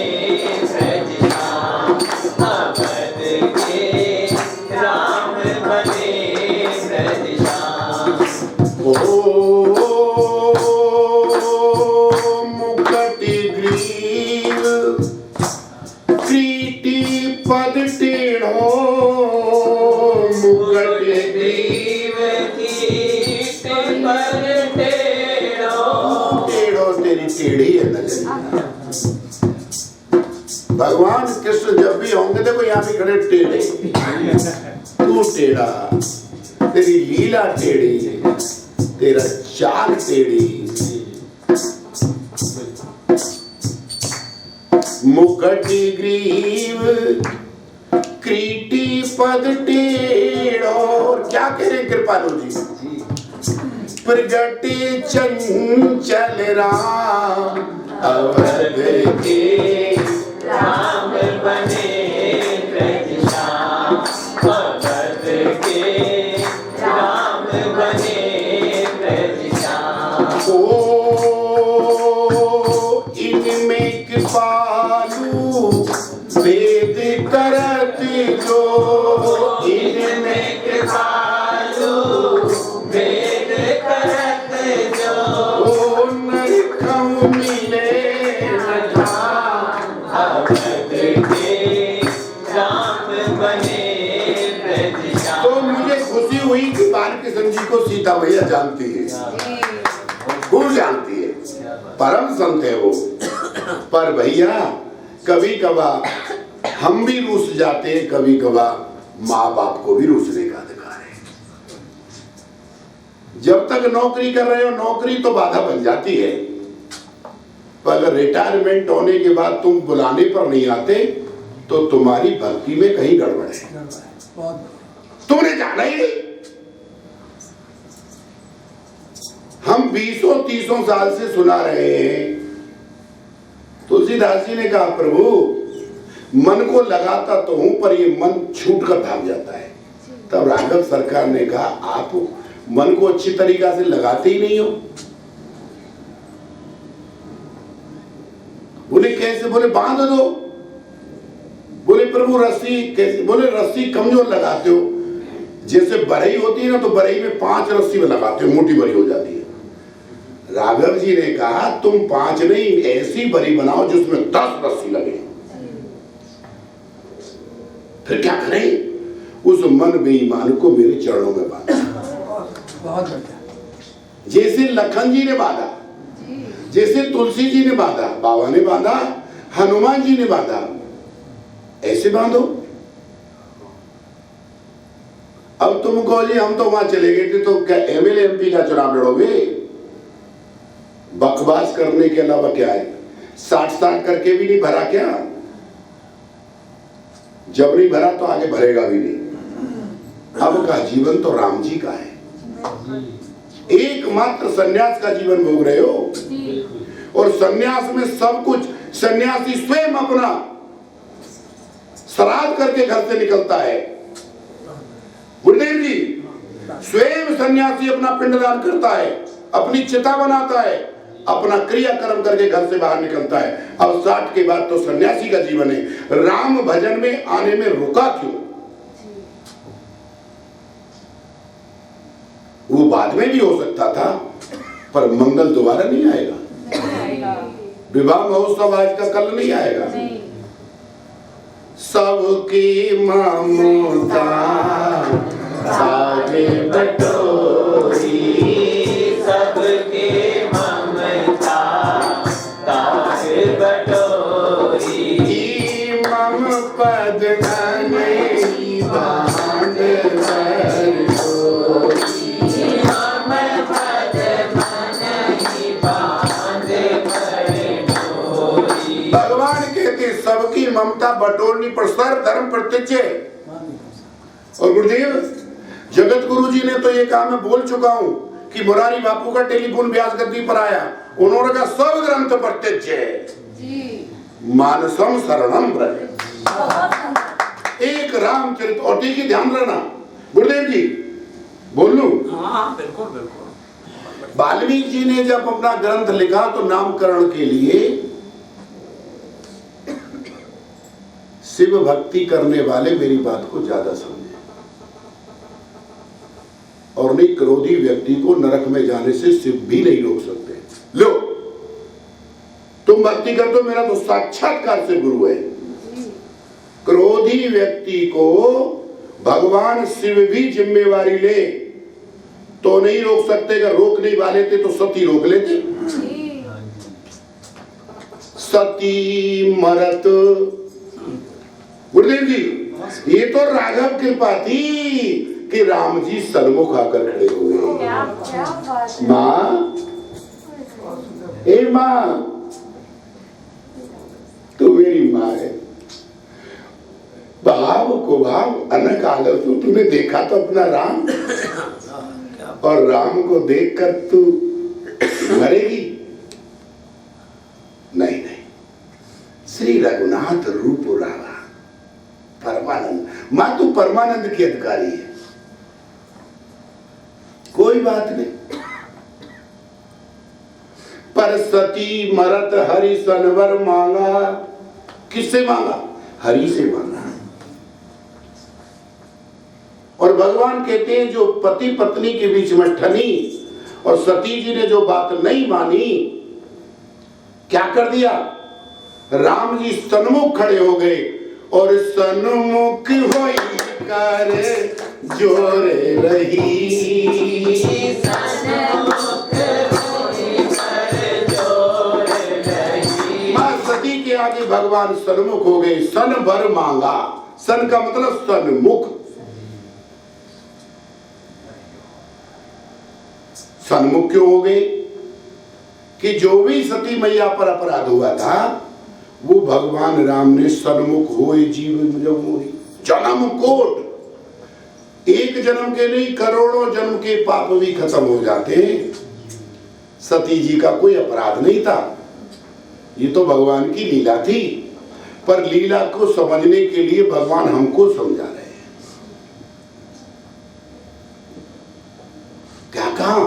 ब्रज श्याम। अवध के राम बने ब्रज श्याम। ओ मुकुट ग्रीव क्रीटी पद टेढ़ो, मुकुट ग्रीव कीट पर टेढ़ो, टेढ़ो तेरी टेढ़ी है नजरिया। भगवान कृष्ण जब भी होंगे देखो यहाँ भी खड़े टेढ़े, तू टेढ़ा, तेरी लीला टेढ़ी, तेरा चाल टेढ़ी। मुकुट ग्रीव क्रीटी पद टेढ़ो। और क्या कह रहे कृपालु जी? प्रगटे चंचल राम अवध के राम बने ब्रज श्याम। अवध के राम बने ब्रज श्याम। ओ इनमें कृपालु वेद करत जो, इनमें कृपालु वेद करत जो, ओ नरकम मिले न ठाम। अवध के राम बने ब्रज श्याम। तो मुझे खुशी हुई कि बालकृष्ण जी को सीता भैया जानती है, खूब जानती है, परम संत है वो। पर भैया कभी कभार हम भी रूस जाते हैं, कभी कभार माँ बाप को भी रूसने का अधिकार है। जब तक नौकरी कर रहे हो नौकरी तो बाधा बन जाती है, पर अगर रिटायरमेंट होने के बाद तुम बुलाने पर नहीं आते तो तुम्हारी भक्ति में कहीं गड़बड़ है, तुमने जाना ही नहीं। हम 20-30 साल से सुना रहे हैं। तुलसीदास जी ने कहा प्रभु मन को लगाता तो हूं पर ये मन छूट कर भाग जाता है। तब राघव सरकार ने कहा आप मन को अच्छी तरीका से लगाते ही नहीं हो। बोले कैसे? बोले बांध दो। बोले प्रभु रस्सी कैसे? बोले रस्सी कमजोर लगाते हो, जैसे बरई होती है ना तो बरई में 5 रस्सी में लगाते हो, मोटी बरी हो जाती है। राघव जी ने कहा तुम 5 नहीं ऐसी बरी बनाओ जिसमें 10 रस्सी लगे। फिर क्या करें? उस मन बेईमान को मेरे चरणों में बांधा। बहुत बढ़िया। जैसे लखन जी ने बांधा, जैसे तुलसी जी ने बांधा, बाबा ने बांधा, हनुमान जी ने बांधा, ऐसे बांधो। अब तुम कहो जी हम तो वहां चले गए थे, तो क्या एमएलए एमपी का चुनाव लड़ोगे? बकवास करने के अलावा क्या है? 60 करके भी नहीं भरा क्या? जब नहीं भरा तो आगे भरेगा भी नहीं। अब का जीवन तो राम जी का है। एकमात्र सन्यास का जीवन भोग रहे हो, और सन्यास में सब कुछ सन्यासी स्वयं अपना श्राद्ध करके घर से निकलता है। गुरुदेव जी स्वयं सन्यासी अपना पिंडदान करता है, अपनी चिता बनाता है, अपना क्रियाकर्म करके घर से बाहर निकलता है। अब 60 के बाद तो सन्यासी का जीवन है। राम भजन में आने में रुका क्यों? वो बाद में भी हो सकता था, पर मंगल दोबारा नहीं आएगा। विवाह महोत्सव आज का कल नहीं आएगा। सबकी ममता सागे बटोरी, सबके ममता तागे बटोरी, मम पद नहीं बांध भगवान कहते सबकी ममता बटोरनी पर सर धर्म प्रतिज्ञ। और गुरुदेव जगत गुरु जी ने तो ये कहा, मैं बोल चुका हूं कि मुरारी बापू का टेलीफोन व्यास गद्दी पर आया, उन्होंने कहा सब ग्रंथ प्रत्यक्ष है, मानसम शरणम ब्रज। एक रामचरित, और ठीक है ध्यान रखना गुरुदेव जी, बोल लूं? हाँ बिल्कुल बिल्कुल। वाल्मीकि जी ने जब अपना ग्रंथ लिखा तो नामकरण के लिए शिव भक्ति करने वाले मेरी बात को ज्यादा समझे, और नहीं क्रोधी व्यक्ति को नरक में जाने से शिव भी नहीं रोक सकते। लो तुम भक्ति कर दो, मेरा तो साक्षात्कार से गुरु है। क्रोधी व्यक्ति को भगवान शिव भी जिम्मेवारी ले तो नहीं रोक सकते, अगर रोक नहीं वाले थे तो सती रोक लेते। सती मरत, गुरुदेव जी ये तो राघव कृपा थी कि राम जी सन्मुख आकर खड़े हुए। माँ, ए माँ, तू मेरी माँ है। भाव को भाव अनक आलस, तूने देखा तो अपना राम, और राम को देखकर तू मरेगी? नहीं नहीं, श्री रघुनाथ रूप रावा परमानंद। मां तू परमानंद की अधिकारी है, कोई बात नहीं। पर सती मरत हरि सनवर मांगा, किससे मांगा? हरि से मांगा। और भगवान कहते हैं जो पति पत्नी के बीच में ठनी, और सती जी ने जो बात नहीं मानी, क्या कर दिया? राम जी सन्मुख खड़े हो गए, और सन्मुख होई कर जोरे रही, मां सती के आगे भगवान सन्मुख हो गए। सन भर मांगा, सन का मतलब सन्मुख। सन्मुख क्यों हो गए? कि जो भी सती मैया पर अपराध हुआ था वो भगवान राम ने सन्मुख होए जीवन जब मोही। जन्म कोट, एक जन्म के नहीं करोड़ों जन्म के पाप भी खत्म हो जाते हैं। सती जी का कोई अपराध नहीं था, ये तो भगवान की लीला थी, पर लीला को समझने के लिए भगवान हमको समझा रहे हैं। क्या कहा?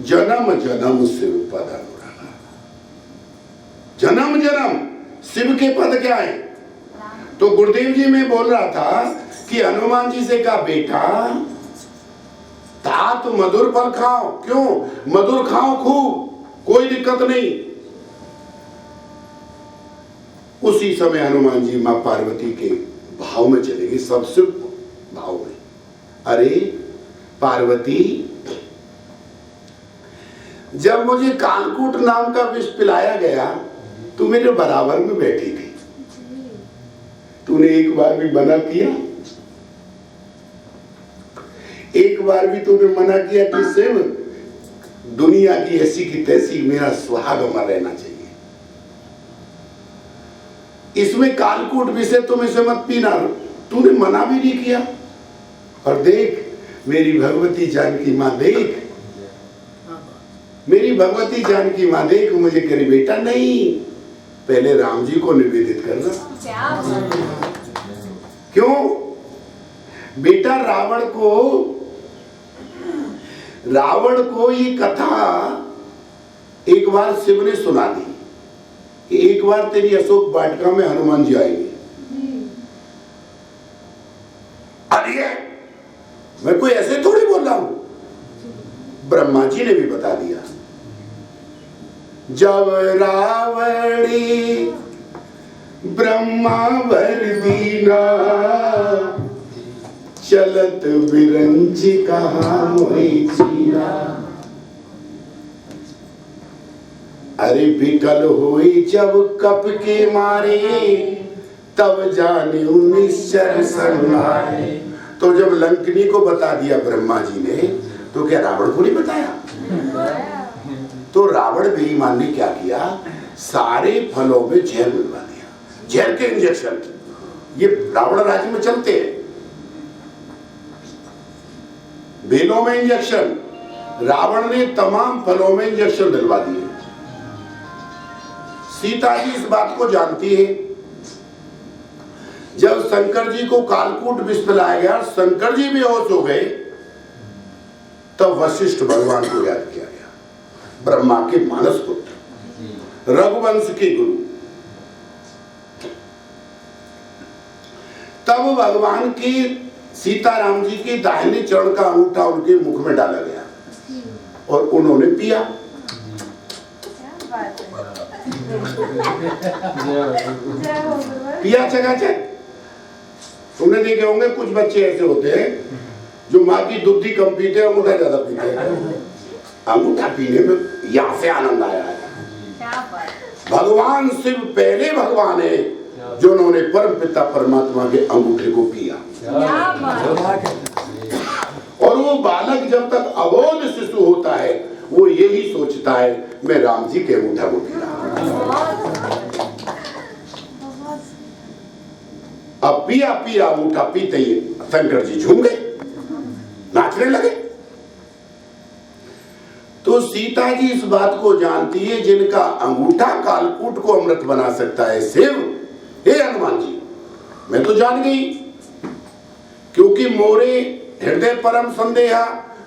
जन्म जन्म शिव पद अनुरागा। जन्म जन्म शिव के पद क्या है? तो गुरुदेव जी में बोल रहा था कि हनुमान जी से कहा, बेटा तात मधुर फल खाओ। क्यों? मधुर खाओ खूब, कोई दिक्कत नहीं। उसी समय हनुमान जी मां पार्वती के भाव में चले गए, सबसे भाव में। अरे पार्वती, जब मुझे कालकूट नाम का विष पिलाया गया तू मेरे बराबर में बैठी थी, तूने एक बार भी मना किया? एक बार भी तूने मना किया कि शिव दुनिया की ऐसी की तैसी मेरा सुहाग अमर रहना चाहिए, इसमें कालकूट विषय तुम इसे मत पीना? तूने मना भी नहीं किया। और देख मेरी भगवती जानकी माँ, देख मेरी भगवती जानकी माँ, देख मुझे करी बेटा नहीं, पहले राम जी को निवेदित करना। क्यों? बेटा रावण को ये कथा एक बार शिव ने सुना दी कि एक बार तेरी अशोक वाटिका में हनुमान जी आएंगे। अरे मैं कोई ऐसे थोड़ी बोल रहा हूं, ब्रह्मा जी ने भी बता दिया। जब रावणी ब्रह्मावर दीना चलत बिरंज कहा मोहि जीना। अरे विकल हुई जब कप के मारे तब जाने निश्चर संहारे। तो जब लंकनी को बता दिया ब्रह्मा जी ने तो क्या रावण को नहीं बताया? तो रावण बेईमान ने क्या किया, सारे फलों में जहर मिलवा दिया। जहर के इंजेक्शन ये रावण राज्य में चलते हैं। बेलों में इंजेक्शन, रावण ने तमाम फलों में इंजेक्शन दिलवा दिए। सीता जी इस बात को जानती है। जब शंकर जी को कालकूट विष पिलाया गया, शंकर जी बेहोश हो गए, तब वशिष्ठ भगवान को याद किया गया, ब्रह्मा के मानस पुत्र, रघुवंश के गुरु। तब भगवान की सीताराम जी के दाहिने चरण का अंगूठा उनके मुख में डाला गया और उन्होंने पिया। पिया चकाचक। तुमने देखे होंगे कुछ बच्चे ऐसे होते हैं जो माँ की दूध कम पीते हैं, अंगूठा ज्यादा पीते हैं। अंगूठा पीने में यहाँ से आनंद आया है। भगवान शिव पहले भगवान है जो उन्होंने परम पिता परमात्मा के अंगूठे को पिया। और वो बालक जब तक अबोध शिशु होता है वो यही सोचता है मैं राम जी के अंगूठा को पी रहा। अब पिया पिया अंगूठा पीते ही शंकर जी झूम गए, नाचने लगे। तो सीता जी इस बात को जानती है जिनका अंगूठा कालकूट को अमृत बना सकता है शिव, हे हनुमान जी मैं तो जान गई, क्योंकि मोरे हृदय परम संदेहा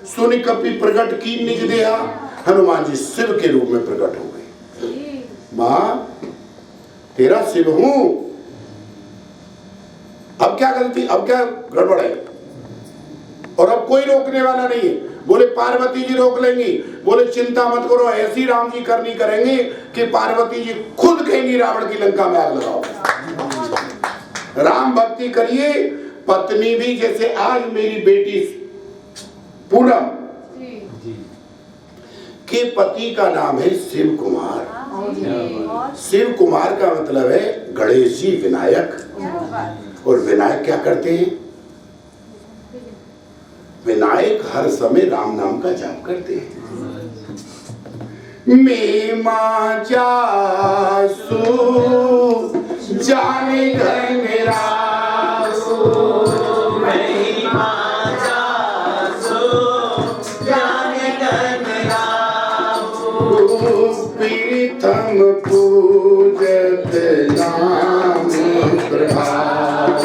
सुनि कपि प्रकट की निज देहा। हनुमान जी शिव के रूप में प्रकट हो गए। माँ तेरा शिव हूं, अब क्या गलती, अब क्या गड़बड़ है? और अब कोई रोकने वाला नहीं है। बोले पार्वती जी रोक लेंगी, बोले चिंता मत करो, ऐसी राम जी करनी करेंगे कि पार्वती जी खुद कहेंगी रावण की लंका में आग लगाओ। राम भक्ति करिए, पत्नी भी जैसे आज मेरी बेटी पूनम के पति का नाम है शिव कुमार। शिव कुमार का मतलब है गणेश जी विनायक। और विनायक क्या करते हैं? विनायक हर समय राम नाम का जाप करते हैं। मैं मां जासू जाने घर मेरा प्रीतम पूजत नाम प्रभाव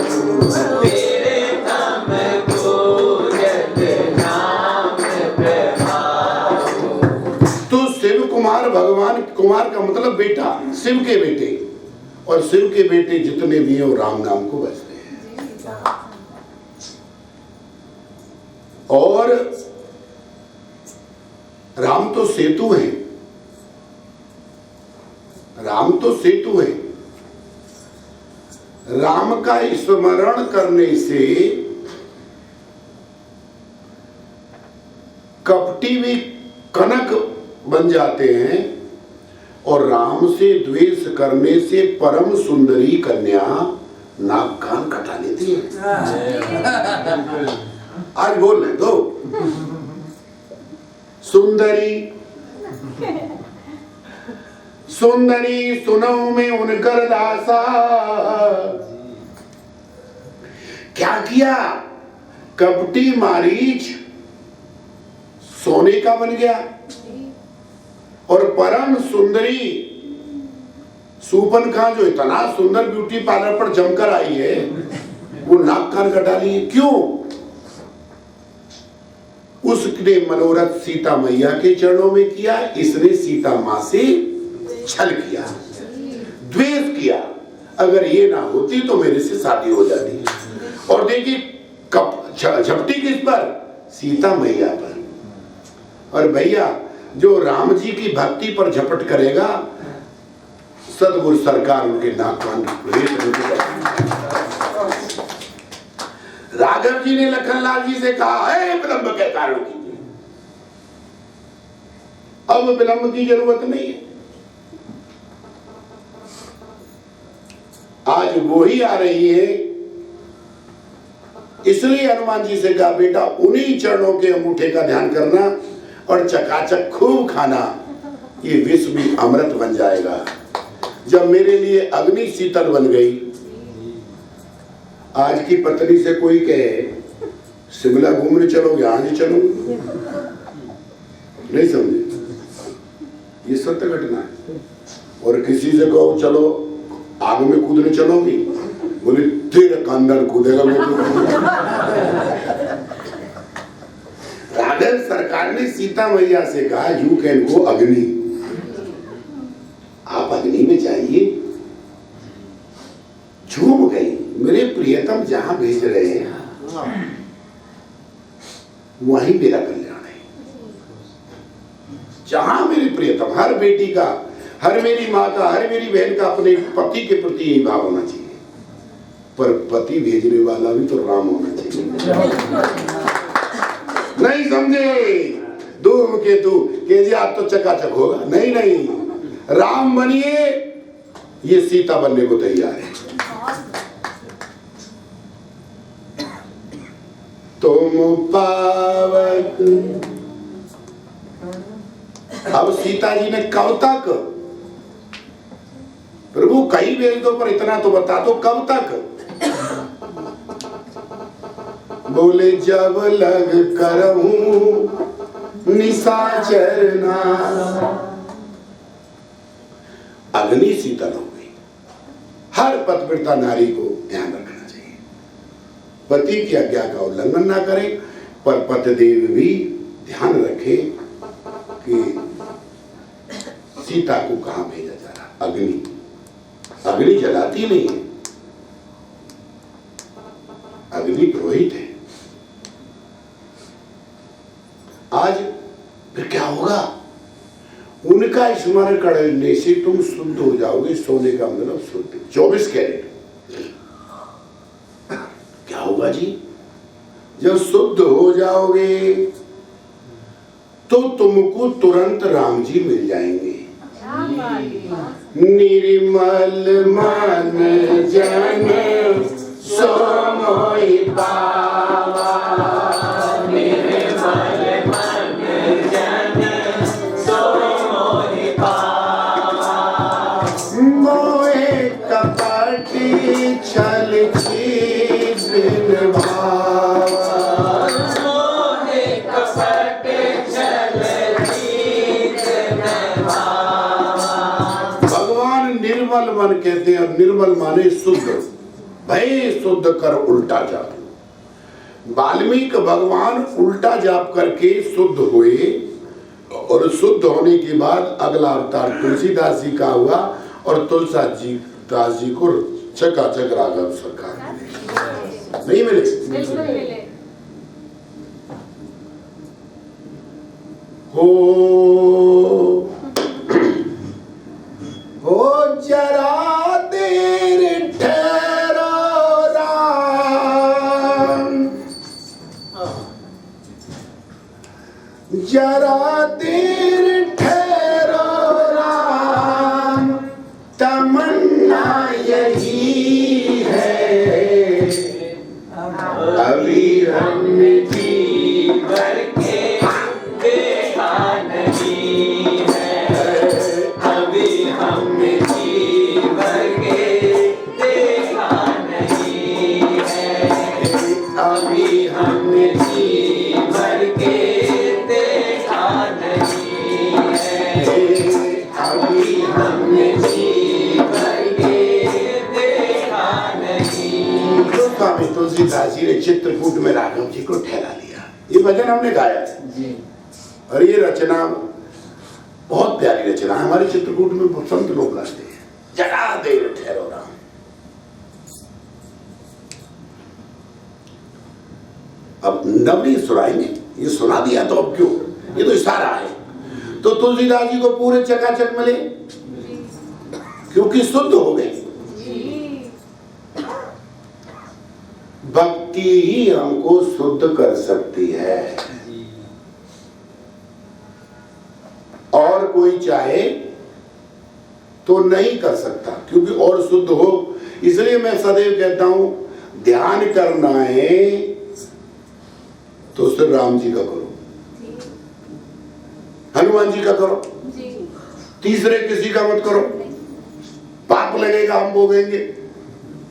तेरे तम पूजत नाम प्रभाव। तो शिव कुमार, भगवान कुमार का मतलब बेटा, शिव के बेटे, और शिव के बेटे जितने भी हैं वो राम नाम को बजते हैं। और राम तो सेतु है, राम तो सेतु है। राम का स्मरण करने से कपटी भी कनक बन जाते हैं और राम से द्वेष करने से परम सुंदरी कन्या नाक कान कटा लेती है। आज बोल रहे दो सुंदरी सुंदरी सुनो में उनकर दासा। क्या किया? कपटी मारीच सोने का बन गया और परम सुंदरी सूपन खां जो इतना सुंदर ब्यूटी पार्लर पर जमकर आई है वो नाक कान कटा ली। क्यों? उसने मनोरथ सीता मैया के चरणों में किया, इसने सीता मां से छल किया, द्वेष किया। अगर ये ना होती तो मेरे से शादी हो जाती। और देखिए झपटी किस पर? सीता मैया पर। और भैया जो राम जी की भक्ति पर झपट करेगा, सदगुरु सरकार उनके नाक कान राघव जी ने लखनलाल जी से कहा है विलंब के कारण कीजिए, अब विलंब की जरूरत नहीं है। आज वो ही आ रही है, इसलिए हनुमान जी से कहा बेटा उन्हीं चरणों के अंगूठे का ध्यान करना और चकाचक खूब खाना, ये विष भी अमृत बन जाएगा। जब मेरे लिए अग्नि शीतल बन गई, आज की पत्नी से कोई कहे शिमला घूमने चलोगे, आज चलो, नहीं समझे, ये सत्य घटना है। और किसी से कहो चलो आग में कूदने चलोगी, बोले तेरे कांदर कूदेगा मैं तो। राघव सरकार ने सीता मैया से कहा यू कैन गो अग्नि, आप अग्नि में जाइए। झूम गई, मेरे प्रियतम जहां भेज रहे हैं वहीं मेरा कल्याण है। जहां मेरी प्रियतम, हर बेटी का, हर मेरी माँ का, हर मेरी बहन का अपने पति के प्रति यही भाव होना चाहिए, पर पति भेजने वाला भी तो राम होना चाहिए। नहीं समझे, धूम केतु के जी आप तो चकाचक होगा, नहीं नहीं, राम बनिए, ये सीता बनने को तैयार है। तुम पावक, अब सीता जी ने कब तक, प्रभु कहीं भेज दो पर इतना तो बता दो कब तक। बोले जब लग करहूं निशाचरना। अग्नि शीतल हो गई। हर पतिव्रता नारी को ध्यान रखना चाहिए, पति की आज्ञा का उल्लंघन ना करे, पर पतिदेव भी ध्यान रखे कि सीता को कहां भेजा जा रहा। अग्नि, अग्नि जलाती नहीं है, अग्नि पुरोहित है। आज फिर क्या होगा, उनका स्मरण करने से तुम शुद्ध हो जाओगे। सोने का मतलब शुद्ध, 24 कैरेट। क्या होगा जी, जब शुद्ध हो जाओगे तो तुमको तुरंत राम जी मिल जाएंगे। निर्मल मन जन सो मोहि पावा, निर्मल मन जन सो मोहि पावा, मोहे कपटी छल छीद्र भावा, मोहे कपट छल छीद्र भावा। भगवान निर्मल मन कहते हैं, निर्मल माने शुद्ध, भय शुद्ध कर उल्टा जाप। वाल्मीकि भगवान उल्टा जाप करके शुद्ध हुए, और शुद्ध होने के बाद अगला अवतार तुलसीदास जी का हुआ, और तुलसीदास जी को चकाचक राघव सरकार नहीं मिले। हो जरा देर ठहरो राम, जरा देर ठहरो राम, तमन्ना यही है, अभी हमने जी भर के देखा नहीं है, अभी हमने जी भर के देखा नहीं है, अभी हमने जी भर के देखा नहीं है, अभी हमने जी भर के देखा नहीं। तो स्वामी तुलसीदास जी ने चित्रकूट में राघव जी को ठहरा लिया। ये भजन हमने गाया है, और ये रचना बहुत प्यारी रचना है। हमारे चित्रकूट में संत लोग गाते हैं, जरा देर ठहरो राम। अब नवनी सुनाएंगे, ये सुना दिया तो अब क्यों, ये तो इशारा है। तो तुलसीदास जी को पूरे चकाचक मिले, क्योंकि शुद्ध हो गए। भक्ति ही हमको शुद्ध कर सकती है, और कोई चाहे तो नहीं कर सकता, क्योंकि और शुद्ध हो। इसलिए मैं सदैव कहता हूं, ध्यान करना है तो सिर्फ राम जी का करो, हनुमान जी का करो, तीसरे किसी का मत करो। पाप लगेगा, हम भोगेंगे,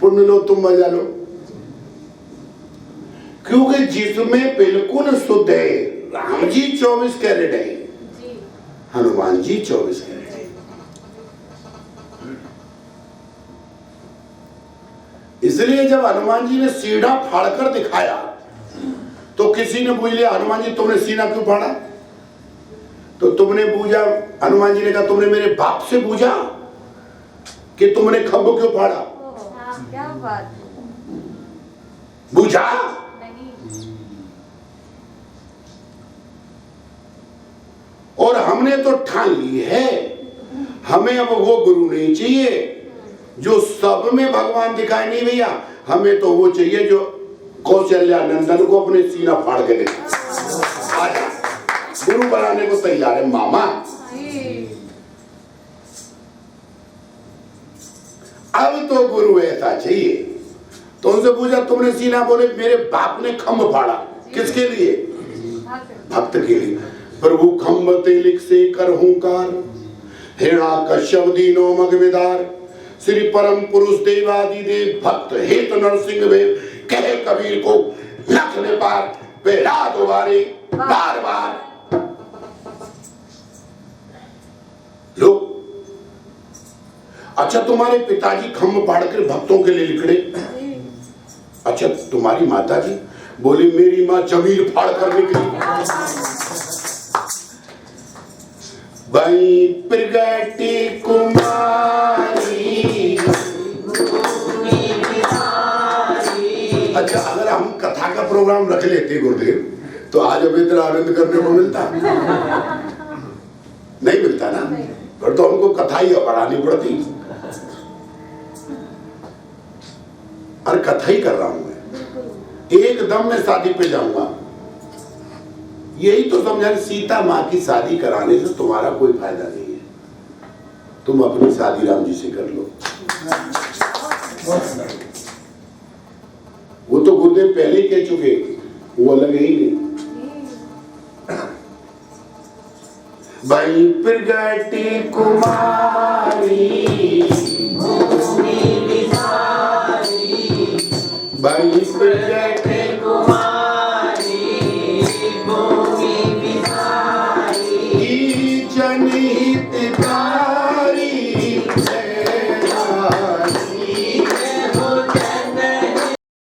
पुण्य लो तुम मजा लो। क्योंकि जिसमें बिल्कुल शुद्ध है, राम जी 24 कैरेट है, हनुमान जी 24 कैरेट है। इसलिए जब हनुमान जी ने सीना फाड़कर दिखाया तो किसी ने पूछ लिया, हनुमान जी तुमने सीना क्यों फाड़ा? तो तुमने पूछा, हनुमान जी ने कहा तुमने मेरे बाप से पूछा कि तुमने खंभ क्यों फाड़ा? क्या बात, पूछा? और हमने तो ठान ली है, हमें अब वो गुरु नहीं चाहिए जो सब में भगवान दिखाए। नहीं भैया, हमें तो वो चाहिए जो कौशल्या नंदन को अपने सीना फाड़ के दिखाए। आजा, गुरु बनाने को तैयार है मामा। अब तो गुरु ऐसा चाहिए। तो उनसे पूछा तुमने सीना, बोले मेरे बाप ने खंभ फाड़ा। किसके लिए? भक्त के लिए। प्रभु खंभ ते लिख से कर हुंकार, हेड़ा कश्यप दीनो मग विदार, श्री परम पुरुष देवादि देव, भक्त हेत नरसिंह वेव, कहे कबीर को लख ने पार, बेड़ा दोबारे बार बार। लो, अच्छा तुम्हारे पिताजी खंभ फाड़कर भक्तों के लिए निकले। अच्छा तुम्हारी माता जी? बोली मेरी माँ जमीन फाड़कर निकली। भाई प्रगति कुमारी। अच्छा अगर हम कथा का प्रोग्राम रख लेते गुरुदेव, तो आज अब इतना आनंद करने को मिलता? नहीं मिलता ना, पर तो हमको कथा ही पढ़ानी पड़ती। और कथा ही कर रहा हूं मैं, एकदम मैं शादी पे जाऊंगा। यही तो समझा, सीता माँ की शादी कराने से तुम्हारा कोई फायदा नहीं है, तुम अपनी शादी राम जी से कर लो। वो तो गुरुदेव पहले ही कह चुके, वो अलग ही नहीं। भाई प्रगति कुमारी